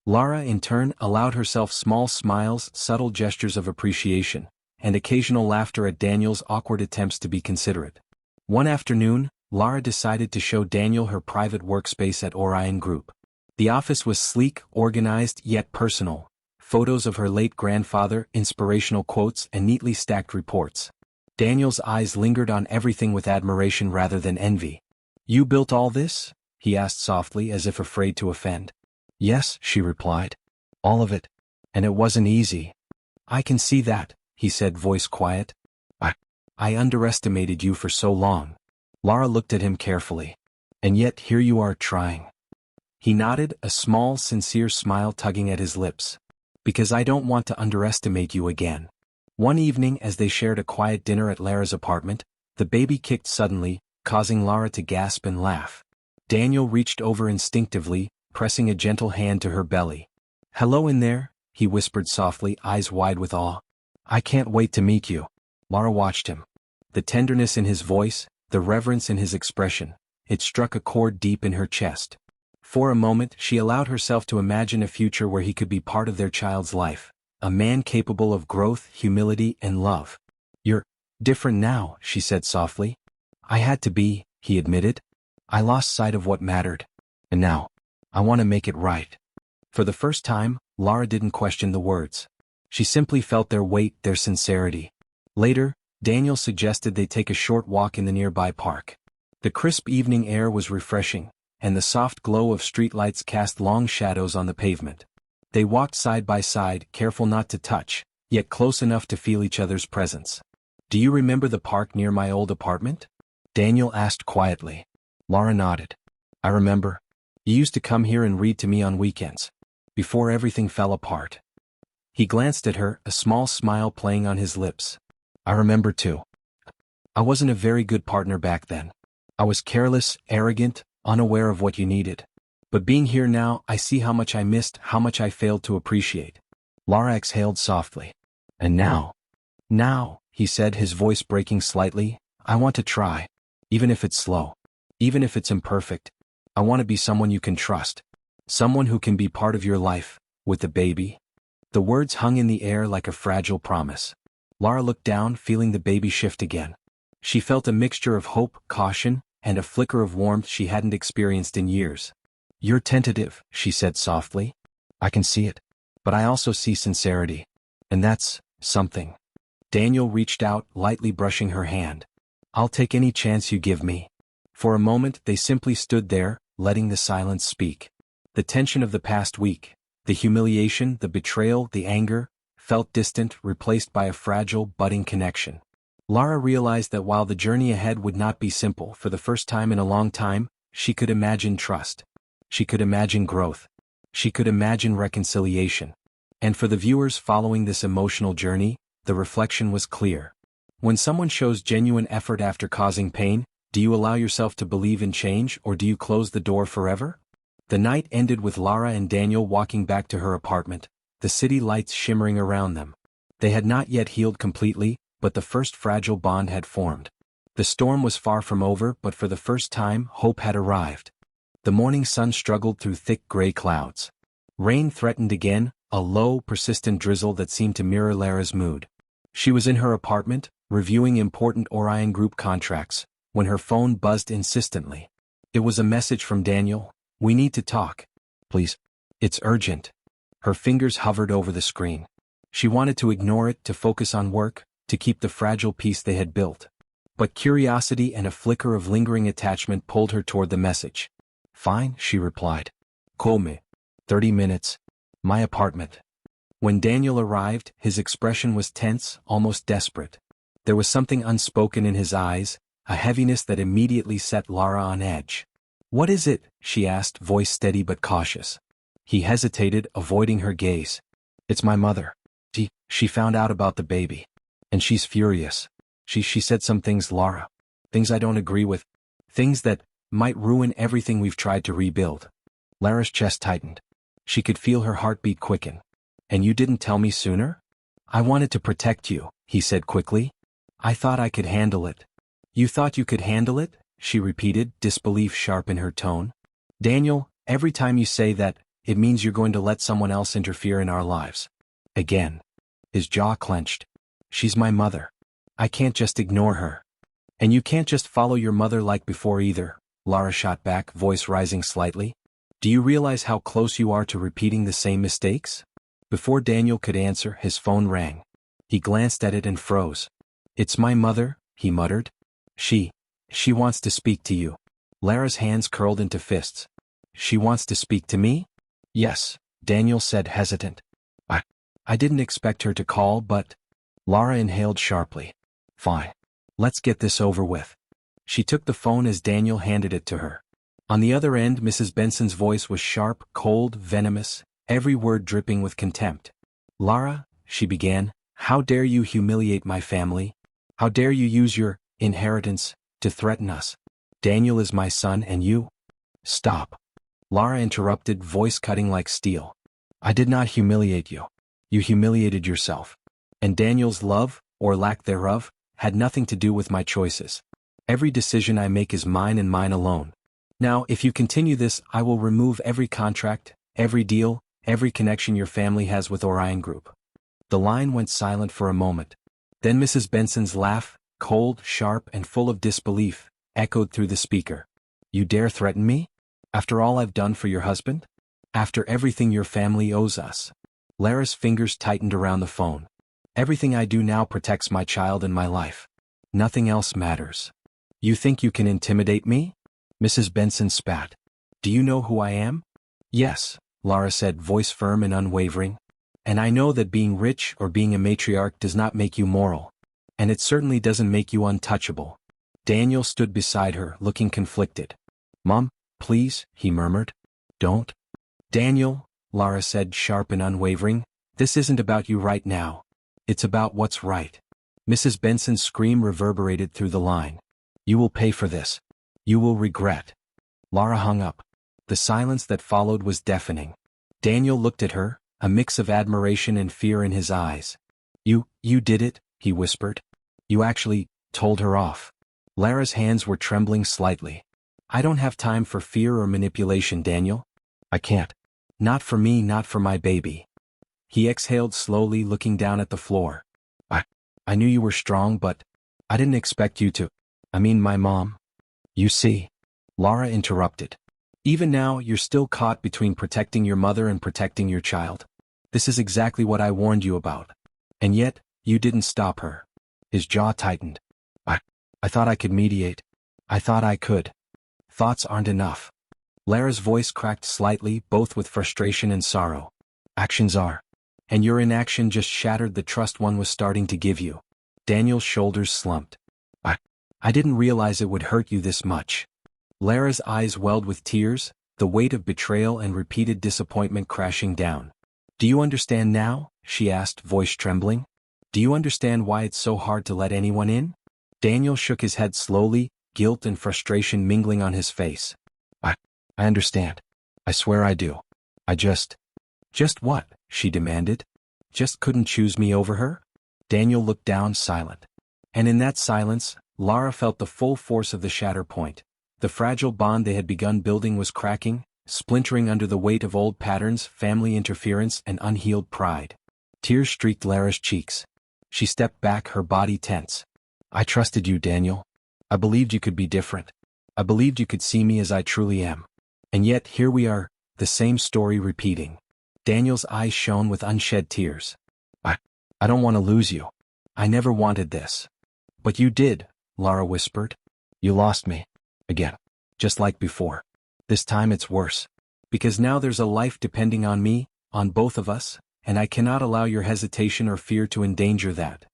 Lara, in turn, allowed herself small smiles, subtle gestures of appreciation, and occasional laughter at Daniel's awkward attempts to be considerate. One afternoon, Lara decided to show Daniel her private workspace at Orion Group. The office was sleek, organized, yet personal. Photos of her late grandfather, inspirational quotes, and neatly stacked reports. Daniel's eyes lingered on everything with admiration rather than envy. "You built all this?" he asked softly, as if afraid to offend. "Yes," she replied. "All of it. And it wasn't easy." "I can see that," he said, voice quiet. I underestimated you for so long." Lara looked at him carefully. "And yet here you are trying." He nodded, a small, sincere smile tugging at his lips. "Because I don't want to underestimate you again." One evening, as they shared a quiet dinner at Lara's apartment, the baby kicked suddenly, causing Lara to gasp and laugh. Daniel reached over instinctively, pressing a gentle hand to her belly. "Hello in there," he whispered softly, eyes wide with awe. "I can't wait to meet you." Lara watched him. The tenderness in his voice, the reverence in his expression, it struck a chord deep in her chest. For a moment, she allowed herself to imagine a future where he could be part of their child's life, a man capable of growth, humility, and love. "You're different now," she said softly. "I had to be," he admitted. "I lost sight of what mattered. And now, I want to make it right." For the first time, Lara didn't question the words. She simply felt their weight, their sincerity. Later, Daniel suggested they take a short walk in the nearby park. The crisp evening air was refreshing, and the soft glow of streetlights cast long shadows on the pavement. They walked side by side, careful not to touch, yet close enough to feel each other's presence. "Do you remember the park near my old apartment?" Daniel asked quietly. Lara nodded. "I remember. You used to come here and read to me on weekends. Before everything fell apart." He glanced at her, a small smile playing on his lips. "I remember too. I wasn't a very good partner back then. I was careless, arrogant, unaware of what you needed. But being here now, I see how much I missed, how much I failed to appreciate." Lara exhaled softly. "And now," he said, his voice breaking slightly, "I want to try. Even if it's slow. Even if it's imperfect. I want to be someone you can trust. Someone who can be part of your life, with the baby." The words hung in the air like a fragile promise. Lara looked down, feeling the baby shift again. She felt a mixture of hope, caution, and a flicker of warmth she hadn't experienced in years. "You're tentative," she said softly. "I can see it. But I also see sincerity. And that's something." Daniel reached out, lightly brushing her hand. "I'll take any chance you give me." For a moment, they simply stood there, letting the silence speak. The tension of the past week, the humiliation, the betrayal, the anger, felt distant, replaced by a fragile, budding connection. Lara realized that while the journey ahead would not be simple, for the first time in a long time, she could imagine trust. She could imagine growth. She could imagine reconciliation. And for the viewers following this emotional journey, the reflection was clear. When someone shows genuine effort after causing pain, do you allow yourself to believe in change, or do you close the door forever? The night ended with Lara and Daniel walking back to her apartment, the city lights shimmering around them. They had not yet healed completely, but the first fragile bond had formed. The storm was far from over, but for the first time, hope had arrived. The morning sun struggled through thick gray clouds. Rain threatened again, a low, persistent drizzle that seemed to mirror Lara's mood. She was in her apartment, reviewing important Orion Group contracts, when her phone buzzed insistently. It was a message from Daniel. "We need to talk. Please. It's urgent." Her fingers hovered over the screen. She wanted to ignore it, to focus on work, to keep the fragile peace they had built. But curiosity and a flicker of lingering attachment pulled her toward the message. "Fine," she replied. "Call me. 30 minutes. My apartment." When Daniel arrived, his expression was tense, almost desperate. There was something unspoken in his eyes, a heaviness that immediately set Lara on edge. "What is it?" she asked, voice steady but cautious. He hesitated, avoiding her gaze. "It's my mother. She found out about the baby. And she's furious. She said some things, Lara. Things I don't agree with. Things that might ruin everything we've tried to rebuild." Lara's chest tightened. She could feel her heartbeat quicken. "And you didn't tell me sooner?" "I wanted to protect you," he said quickly. "I thought I could handle it." "You thought you could handle it?" she repeated, disbelief sharp in her tone. "Daniel, every time you say that, it means you're going to let someone else interfere in our lives. Again. His jaw clenched. She's my mother. I can't just ignore her. And you can't just follow your mother like before either, Lara shot back, voice rising slightly. Do you realize how close you are to repeating the same mistakes? Before Daniel could answer, his phone rang. He glanced at it and froze. It's my mother, he muttered. She wants to speak to you. Lara's hands curled into fists. She wants to speak to me? Yes, Daniel said, hesitant. I didn't expect her to call, but... Lara inhaled sharply. Fine. Let's get this over with. She took the phone as Daniel handed it to her. On the other end, Mrs. Benson's voice was sharp, cold, venomous, every word dripping with contempt. Lara, she began, how dare you humiliate my family? How dare you use your inheritance to threaten us? Daniel is my son and you... Stop. Lara interrupted, voice cutting like steel. I did not humiliate you. You humiliated yourself. And Daniel's love, or lack thereof, had nothing to do with my choices. Every decision I make is mine and mine alone. Now, if you continue this, I will remove every contract, every deal, every connection your family has with Orion Group. The line went silent for a moment. Then Mrs. Benson's laugh, cold, sharp, and full of disbelief, echoed through the speaker. You dare threaten me? After all I've done for your husband? After everything your family owes us? Lara's fingers tightened around the phone. Everything I do now protects my child and my life. Nothing else matters. You think you can intimidate me? Mrs. Benson spat. Do you know who I am? Yes, Lara said, voice firm and unwavering. And I know that being rich or being a matriarch does not make you moral. And it certainly doesn't make you untouchable. Daniel stood beside her, looking conflicted. Mom, please, he murmured. Don't. Daniel, Lara said, sharp and unwavering, this isn't about you right now. It's about what's right. Mrs. Benson's scream reverberated through the line. You will pay for this. You will regret. Lara hung up. The silence that followed was deafening. Daniel looked at her, a mix of admiration and fear in his eyes. You did it, he whispered. You actually told her off. Lara's hands were trembling slightly. I don't have time for fear or manipulation, Daniel. I can't. Not for me, not for my baby. He exhaled slowly, looking down at the floor. I knew you were strong, but I didn't expect you to. I mean, my mom. You see. Lara interrupted. Even now, you're still caught between protecting your mother and protecting your child. This is exactly what I warned you about. And yet, you didn't stop her. His jaw tightened. I thought I could mediate. I thought I could. Thoughts aren't enough. Lara's voice cracked slightly, both with frustration and sorrow. Actions are. And your inaction just shattered the trust one was starting to give you. Daniel's shoulders slumped. I didn't realize it would hurt you this much. Lara's eyes welled with tears, the weight of betrayal and repeated disappointment crashing down. Do you understand now? She asked, voice trembling. Do you understand why it's so hard to let anyone in? Daniel shook his head slowly, guilt and frustration mingling on his face. I understand. I swear I do. I just what? She demanded. Just couldn't choose me over her? Daniel looked down, silent. And in that silence, Lara felt the full force of the shatter point. The fragile bond they had begun building was cracking, splintering under the weight of old patterns, family interference, and unhealed pride. Tears streaked Lara's cheeks. She stepped back, her body tense. I trusted you, Daniel. I believed you could be different. I believed you could see me as I truly am. And yet, here we are, the same story repeating. Daniel's eyes shone with unshed tears. I don't want to lose you. I never wanted this. But you did, Lara whispered. You lost me. Again. Just like before. This time it's worse. Because now there's a life depending on me, on both of us, and I cannot allow your hesitation or fear to endanger that.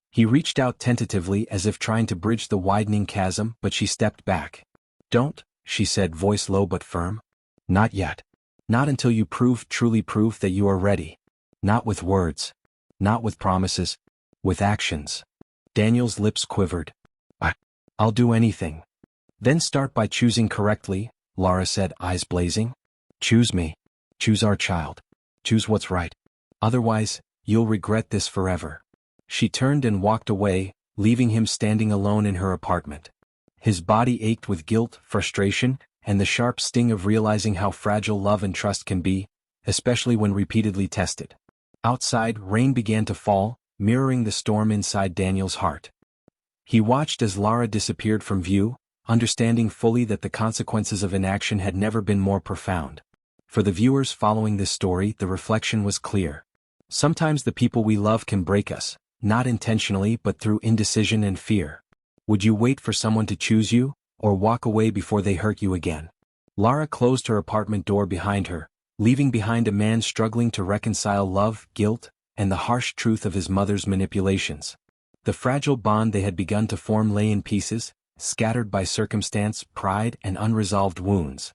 He reached out tentatively as if trying to bridge the widening chasm, but she stepped back. Don't, she said, voice low but firm. Not yet. Not until you truly prove that you are ready. Not with words. Not with promises. With actions. Daniel's lips quivered. I'll do anything. Then start by choosing correctly, Lara said, eyes blazing. Choose me. Choose our child. Choose what's right. Otherwise, you'll regret this forever. She turned and walked away, leaving him standing alone in her apartment. His body ached with guilt, frustration, and the sharp sting of realizing how fragile love and trust can be, especially when repeatedly tested. Outside, rain began to fall, mirroring the storm inside Daniel's heart. He watched as Lara disappeared from view, understanding fully that the consequences of inaction had never been more profound. For the viewers following this story, the reflection was clear. Sometimes the people we love can break us, not intentionally but through indecision and fear. Would you wait for someone to choose you, or walk away before they hurt you again? Lara closed her apartment door behind her, leaving behind a man struggling to reconcile love, guilt, and the harsh truth of his mother's manipulations. The fragile bond they had begun to form lay in pieces, scattered by circumstance, pride, and unresolved wounds.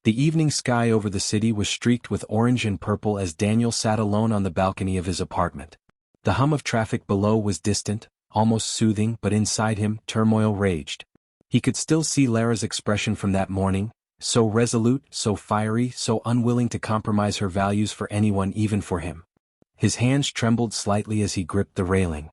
The evening sky over the city was streaked with orange and purple as Daniel sat alone on the balcony of his apartment. The hum of traffic below was distant, almost soothing, but inside him, turmoil raged. He could still see Lara's expression from that morning, so resolute, so fiery, so unwilling to compromise her values for anyone, even for him. His hands trembled slightly as he gripped the railing.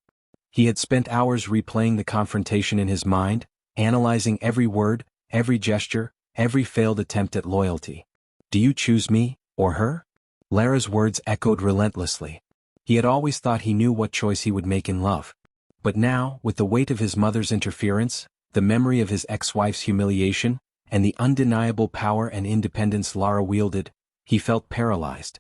He had spent hours replaying the confrontation in his mind, analyzing every word, every gesture, every failed attempt at loyalty. "Do you choose me, or her?" Lara's words echoed relentlessly. He had always thought he knew what choice he would make in love. But now, with the weight of his mother's interference, the memory of his ex-wife's humiliation, and the undeniable power and independence Lara wielded, he felt paralyzed.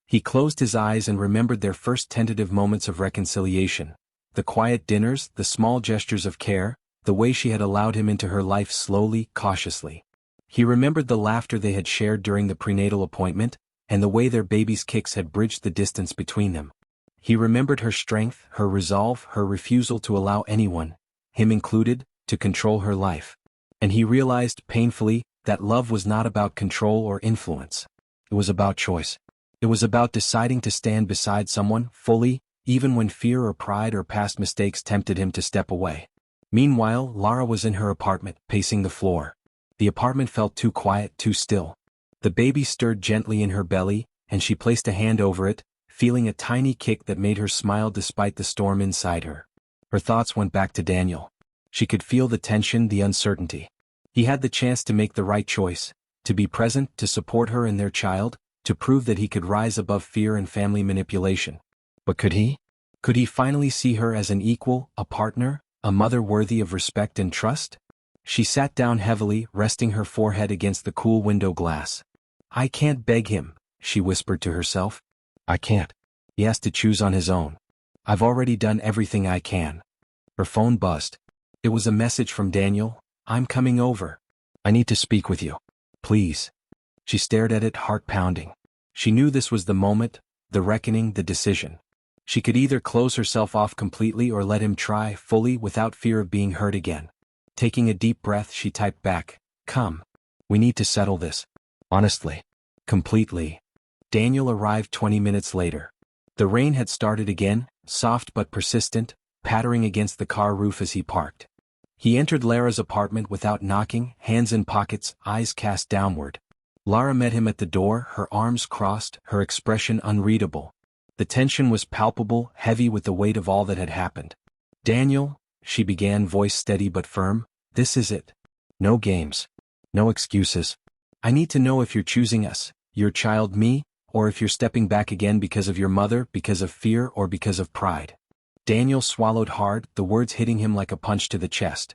He closed his eyes and remembered their first tentative moments of reconciliation. The quiet dinners, the small gestures of care, the way she had allowed him into her life slowly, cautiously. He remembered the laughter they had shared during the prenatal appointment, and the way their baby's kicks had bridged the distance between them. He remembered her strength, her resolve, her refusal to allow anyone, him included, to control her life. And he realized, painfully, that love was not about control or influence. It was about choice. It was about deciding to stand beside someone, fully, even when fear or pride or past mistakes tempted him to step away. Meanwhile, Lara was in her apartment, pacing the floor. The apartment felt too quiet, too still. The baby stirred gently in her belly, and she placed a hand over it, feeling a tiny kick that made her smile despite the storm inside her. Her thoughts went back to Daniel. She could feel the tension, the uncertainty. He had the chance to make the right choice, to be present, to support her and their child, to prove that he could rise above fear and family manipulation. But could he? Could he finally see her as an equal, a partner, a mother worthy of respect and trust? She sat down heavily, resting her forehead against the cool window glass. "I can't beg him," she whispered to herself. "I can't. He has to choose on his own. I've already done everything I can." Her phone buzzed. It was a message from Daniel. "I'm coming over. I need to speak with you. Please." She stared at it, heart pounding. She knew this was the moment, the reckoning, the decision. She could either close herself off completely or let him try, fully, without fear of being hurt again. Taking a deep breath, she typed back, "Come. We need to settle this. Honestly. Completely." Daniel arrived 20 minutes later. The rain had started again, soft but persistent, pattering against the car roof as he parked. He entered Lara's apartment without knocking, hands in pockets, eyes cast downward. Lara met him at the door, her arms crossed, her expression unreadable. The tension was palpable, heavy with the weight of all that had happened. "Daniel," she began, voice steady but firm, "this is it. No games. No excuses. I need to know if you're choosing us, your child, me, or if you're stepping back again because of your mother, because of fear, or because of pride." Daniel swallowed hard, the words hitting him like a punch to the chest.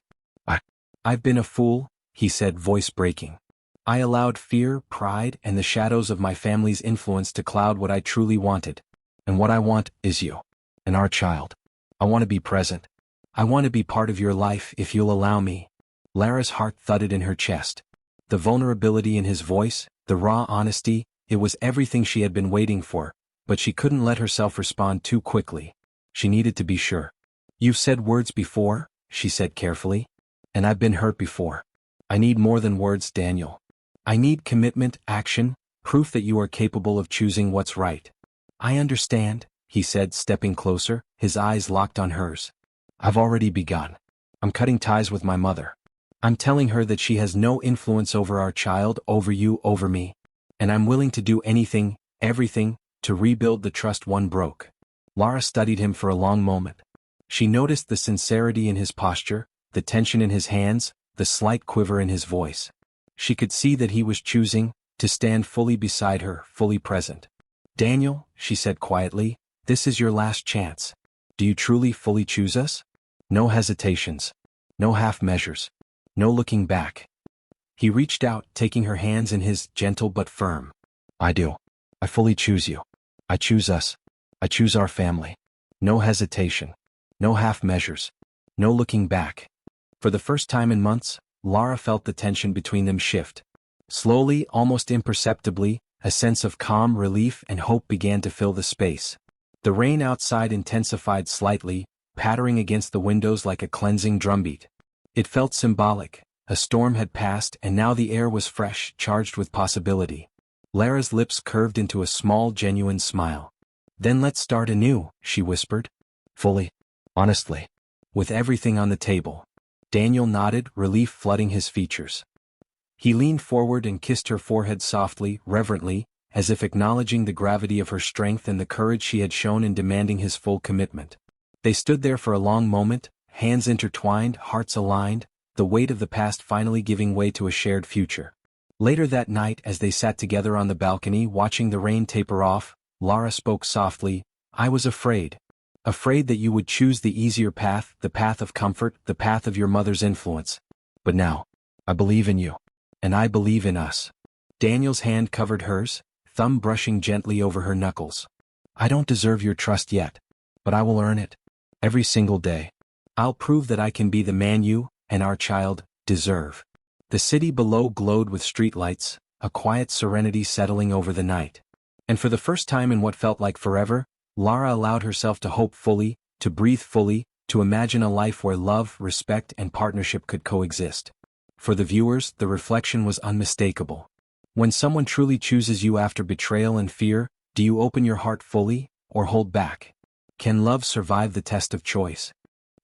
I've been a fool," he said, voice breaking. "I allowed fear, pride, and the shadows of my family's influence to cloud what I truly wanted. And what I want is you. And our child. I want to be present. I want to be part of your life if you'll allow me." Lara's heart thudded in her chest. The vulnerability in his voice, the raw honesty, it was everything she had been waiting for, but she couldn't let herself respond too quickly. She needed to be sure. "You've said words before," she said carefully. "And I've been hurt before. I need more than words, Daniel. I need commitment, action, proof that you are capable of choosing what's right." "I understand," he said, stepping closer, his eyes locked on hers. "I've already begun. I'm cutting ties with my mother. I'm telling her that she has no influence over our child, over you, over me. And I'm willing to do anything, everything, to rebuild the trust one broke." Lara studied him for a long moment. She noticed the sincerity in his posture, the tension in his hands, the slight quiver in his voice. She could see that he was choosing to stand fully beside her, fully present. "Daniel," she said quietly, "this is your last chance. Do you truly fully choose us? No hesitations. No half measures. No looking back." He reached out, taking her hands in his, gentle but firm. "I do. I fully choose you. I choose us. I choose our family. No hesitation. No half measures. No looking back." For the first time in months, Lara felt the tension between them shift. Slowly, almost imperceptibly, a sense of calm, relief, and hope began to fill the space. The rain outside intensified slightly, pattering against the windows like a cleansing drumbeat. It felt symbolic. A storm had passed and now the air was fresh, charged with possibility. Lara's lips curved into a small, genuine smile. "Then let's start anew," she whispered. "Fully. Honestly. With everything on the table." Daniel nodded, relief flooding his features. He leaned forward and kissed her forehead softly, reverently, as if acknowledging the gravity of her strength and the courage she had shown in demanding his full commitment. They stood there for a long moment, hands intertwined, hearts aligned, the weight of the past finally giving way to a shared future. Later that night, as they sat together on the balcony watching the rain taper off, Lara spoke softly. "I was afraid. Afraid that you would choose the easier path, the path of comfort, the path of your mother's influence. But now, I believe in you. And I believe in us." Daniel's hand covered hers, thumb brushing gently over her knuckles. "I don't deserve your trust yet. But I will earn it. Every single day. I'll prove that I can be the man you, and our child, deserve." The city below glowed with streetlights, a quiet serenity settling over the night. And for the first time in what felt like forever, Lara allowed herself to hope fully, to breathe fully, to imagine a life where love, respect, and partnership could coexist. For the viewers, the reflection was unmistakable. When someone truly chooses you after betrayal and fear, do you open your heart fully, or hold back? Can love survive the test of choice?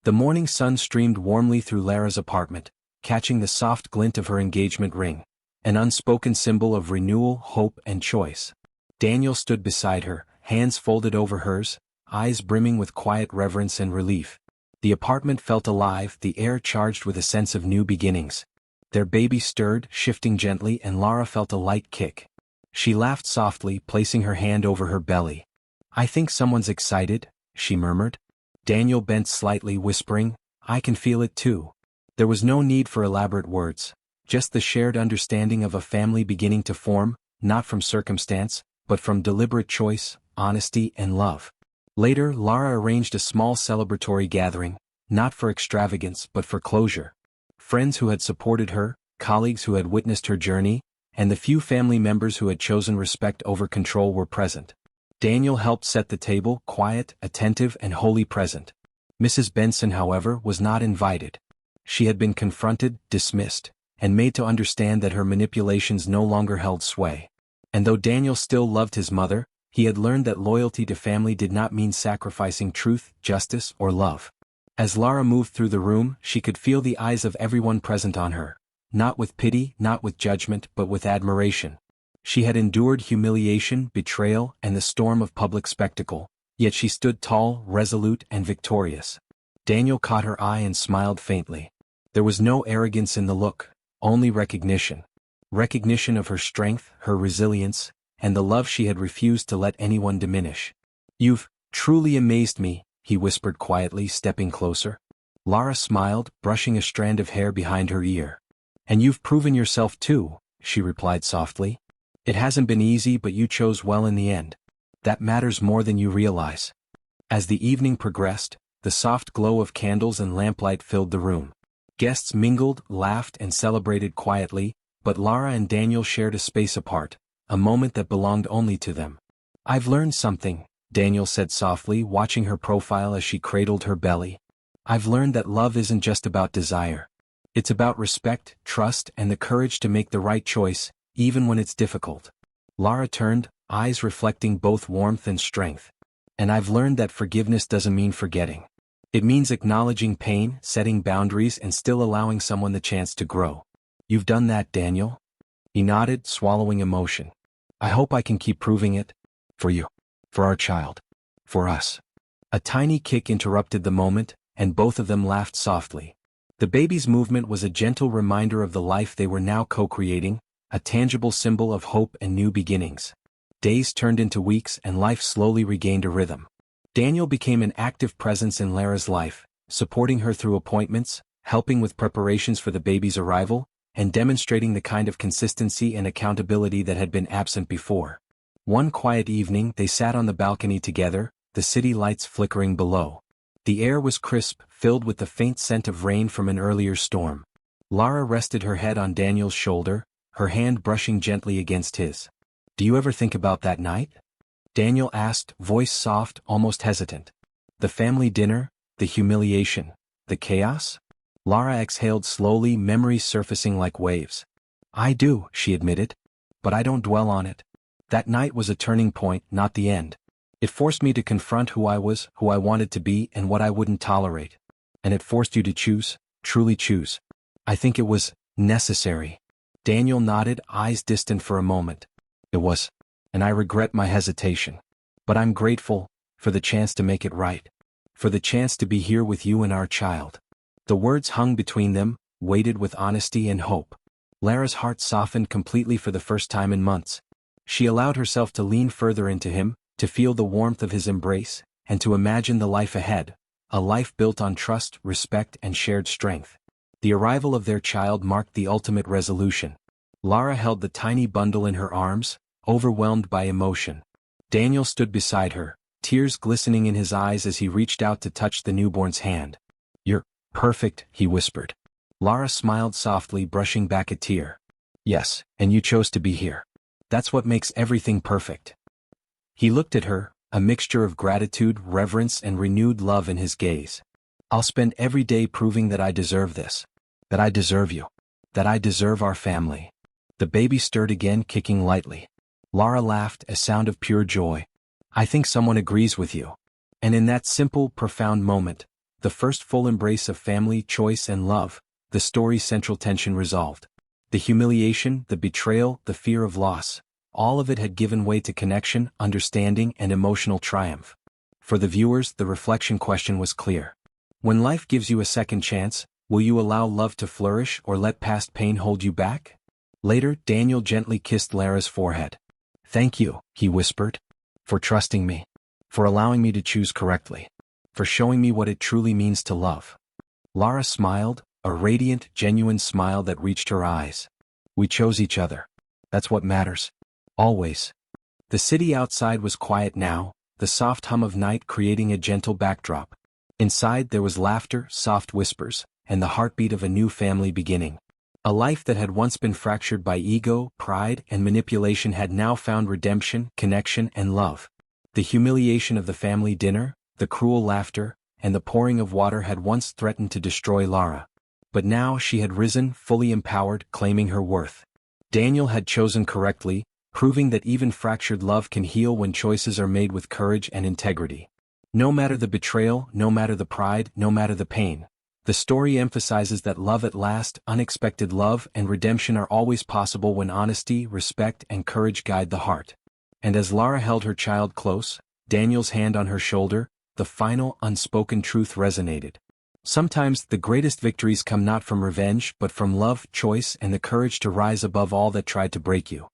The morning sun streamed warmly through Lara's apartment, catching the soft glint of her engagement ring, an unspoken symbol of renewal, hope, and choice. Daniel stood beside her, hands folded over hers, eyes brimming with quiet reverence and relief. The apartment felt alive, the air charged with a sense of new beginnings. Their baby stirred, shifting gently, and Lara felt a light kick. She laughed softly, placing her hand over her belly. "I think someone's excited," she murmured. Daniel bent slightly, whispering, "I can feel it too." There was no need for elaborate words, just the shared understanding of a family beginning to form, not from circumstance, but from deliberate choice, honesty, and love. Later, Lara arranged a small celebratory gathering, not for extravagance but for closure. Friends who had supported her, colleagues who had witnessed her journey, and the few family members who had chosen respect over control were present. Daniel helped set the table, quiet, attentive, and wholly present. Mrs. Benson, however, was not invited. She had been confronted, dismissed, and made to understand that her manipulations no longer held sway. And though Daniel still loved his mother, he had learned that loyalty to family did not mean sacrificing truth, justice, or love. As Lara moved through the room, she could feel the eyes of everyone present on her, not with pity, not with judgment, but with admiration. She had endured humiliation, betrayal, and the storm of public spectacle, yet she stood tall, resolute, and victorious. Daniel caught her eye and smiled faintly. There was no arrogance in the look, only recognition. Recognition of her strength, her resilience, and the love she had refused to let anyone diminish. "You've truly amazed me," he whispered quietly, stepping closer. Lara smiled, brushing a strand of hair behind her ear. "And you've proven yourself too," she replied softly. "It hasn't been easy, but you chose well in the end. That matters more than you realize." As the evening progressed, the soft glow of candles and lamplight filled the room. Guests mingled, laughed, and celebrated quietly, but Lara and Daniel shared a space apart, a moment that belonged only to them. "I've learned something," Daniel said softly, watching her profile as she cradled her belly. "I've learned that love isn't just about desire. It's about respect, trust, and the courage to make the right choice, even when it's difficult." Lara turned, eyes reflecting both warmth and strength. "And I've learned that forgiveness doesn't mean forgetting. It means acknowledging pain, setting boundaries, and still allowing someone the chance to grow. You've done that, Daniel?" He nodded, swallowing emotion. "I hope I can keep proving it. For you. For our child. For us." A tiny kick interrupted the moment, and both of them laughed softly. The baby's movement was a gentle reminder of the life they were now co-creating, a tangible symbol of hope and new beginnings. Days turned into weeks and life slowly regained a rhythm. Daniel became an active presence in Lara's life, supporting her through appointments, helping with preparations for the baby's arrival, and demonstrating the kind of consistency and accountability that had been absent before. One quiet evening they sat on the balcony together, the city lights flickering below. The air was crisp, filled with the faint scent of rain from an earlier storm. Lara rested her head on Daniel's shoulder, her hand brushing gently against his. "Do you ever think about that night?" Daniel asked, voice soft, almost hesitant. "The family dinner, the humiliation, the chaos?" Lara exhaled slowly, memories surfacing like waves. "I do," she admitted. "But I don't dwell on it. That night was a turning point, not the end. It forced me to confront who I was, who I wanted to be, and what I wouldn't tolerate. And it forced you to choose, truly choose. I think it was necessary." Daniel nodded, eyes distant for a moment. "It was. And I regret my hesitation. But I'm grateful for the chance to make it right. For the chance to be here with you and our child." The words hung between them, weighted with honesty and hope. Lara's heart softened completely for the first time in months. She allowed herself to lean further into him, to feel the warmth of his embrace, and to imagine the life ahead, a life built on trust, respect, and shared strength. The arrival of their child marked the ultimate resolution. Lara held the tiny bundle in her arms, overwhelmed by emotion. Daniel stood beside her, tears glistening in his eyes as he reached out to touch the newborn's hand. "You're perfect," he whispered. Lara smiled softly, brushing back a tear. "Yes, and you chose to be here. That's what makes everything perfect." He looked at her, a mixture of gratitude, reverence, and renewed love in his gaze. "I'll spend every day proving that I deserve this. That I deserve you. That I deserve our family." The baby stirred again, kicking lightly. Lara laughed, a sound of pure joy. "I think someone agrees with you." And in that simple, profound moment, the first full embrace of family, choice, and love, the story's central tension resolved. The humiliation, the betrayal, the fear of loss, all of it had given way to connection, understanding, and emotional triumph. For the viewers, the reflection question was clear. When life gives you a second chance, will you allow love to flourish or let past pain hold you back? Later, Daniel gently kissed Lara's forehead. "Thank you," he whispered, "for trusting me, for allowing me to choose correctly, for showing me what it truly means to love." Lara smiled, a radiant, genuine smile that reached her eyes. "We chose each other. That's what matters. Always." The city outside was quiet now, the soft hum of night creating a gentle backdrop. Inside there was laughter, soft whispers, and the heartbeat of a new family beginning. A life that had once been fractured by ego, pride, and manipulation had now found redemption, connection, and love. The humiliation of the family dinner, the cruel laughter, and the pouring of water had once threatened to destroy Lara. But now she had risen, fully empowered, claiming her worth. Daniel had chosen correctly, proving that even fractured love can heal when choices are made with courage and integrity. No matter the betrayal, no matter the pride, no matter the pain, the story emphasizes that love at last, unexpected love, and redemption are always possible when honesty, respect, and courage guide the heart. And as Lara held her child close, Daniel's hand on her shoulder, the final, unspoken truth resonated. Sometimes the greatest victories come not from revenge but from love, choice, and the courage to rise above all that tried to break you.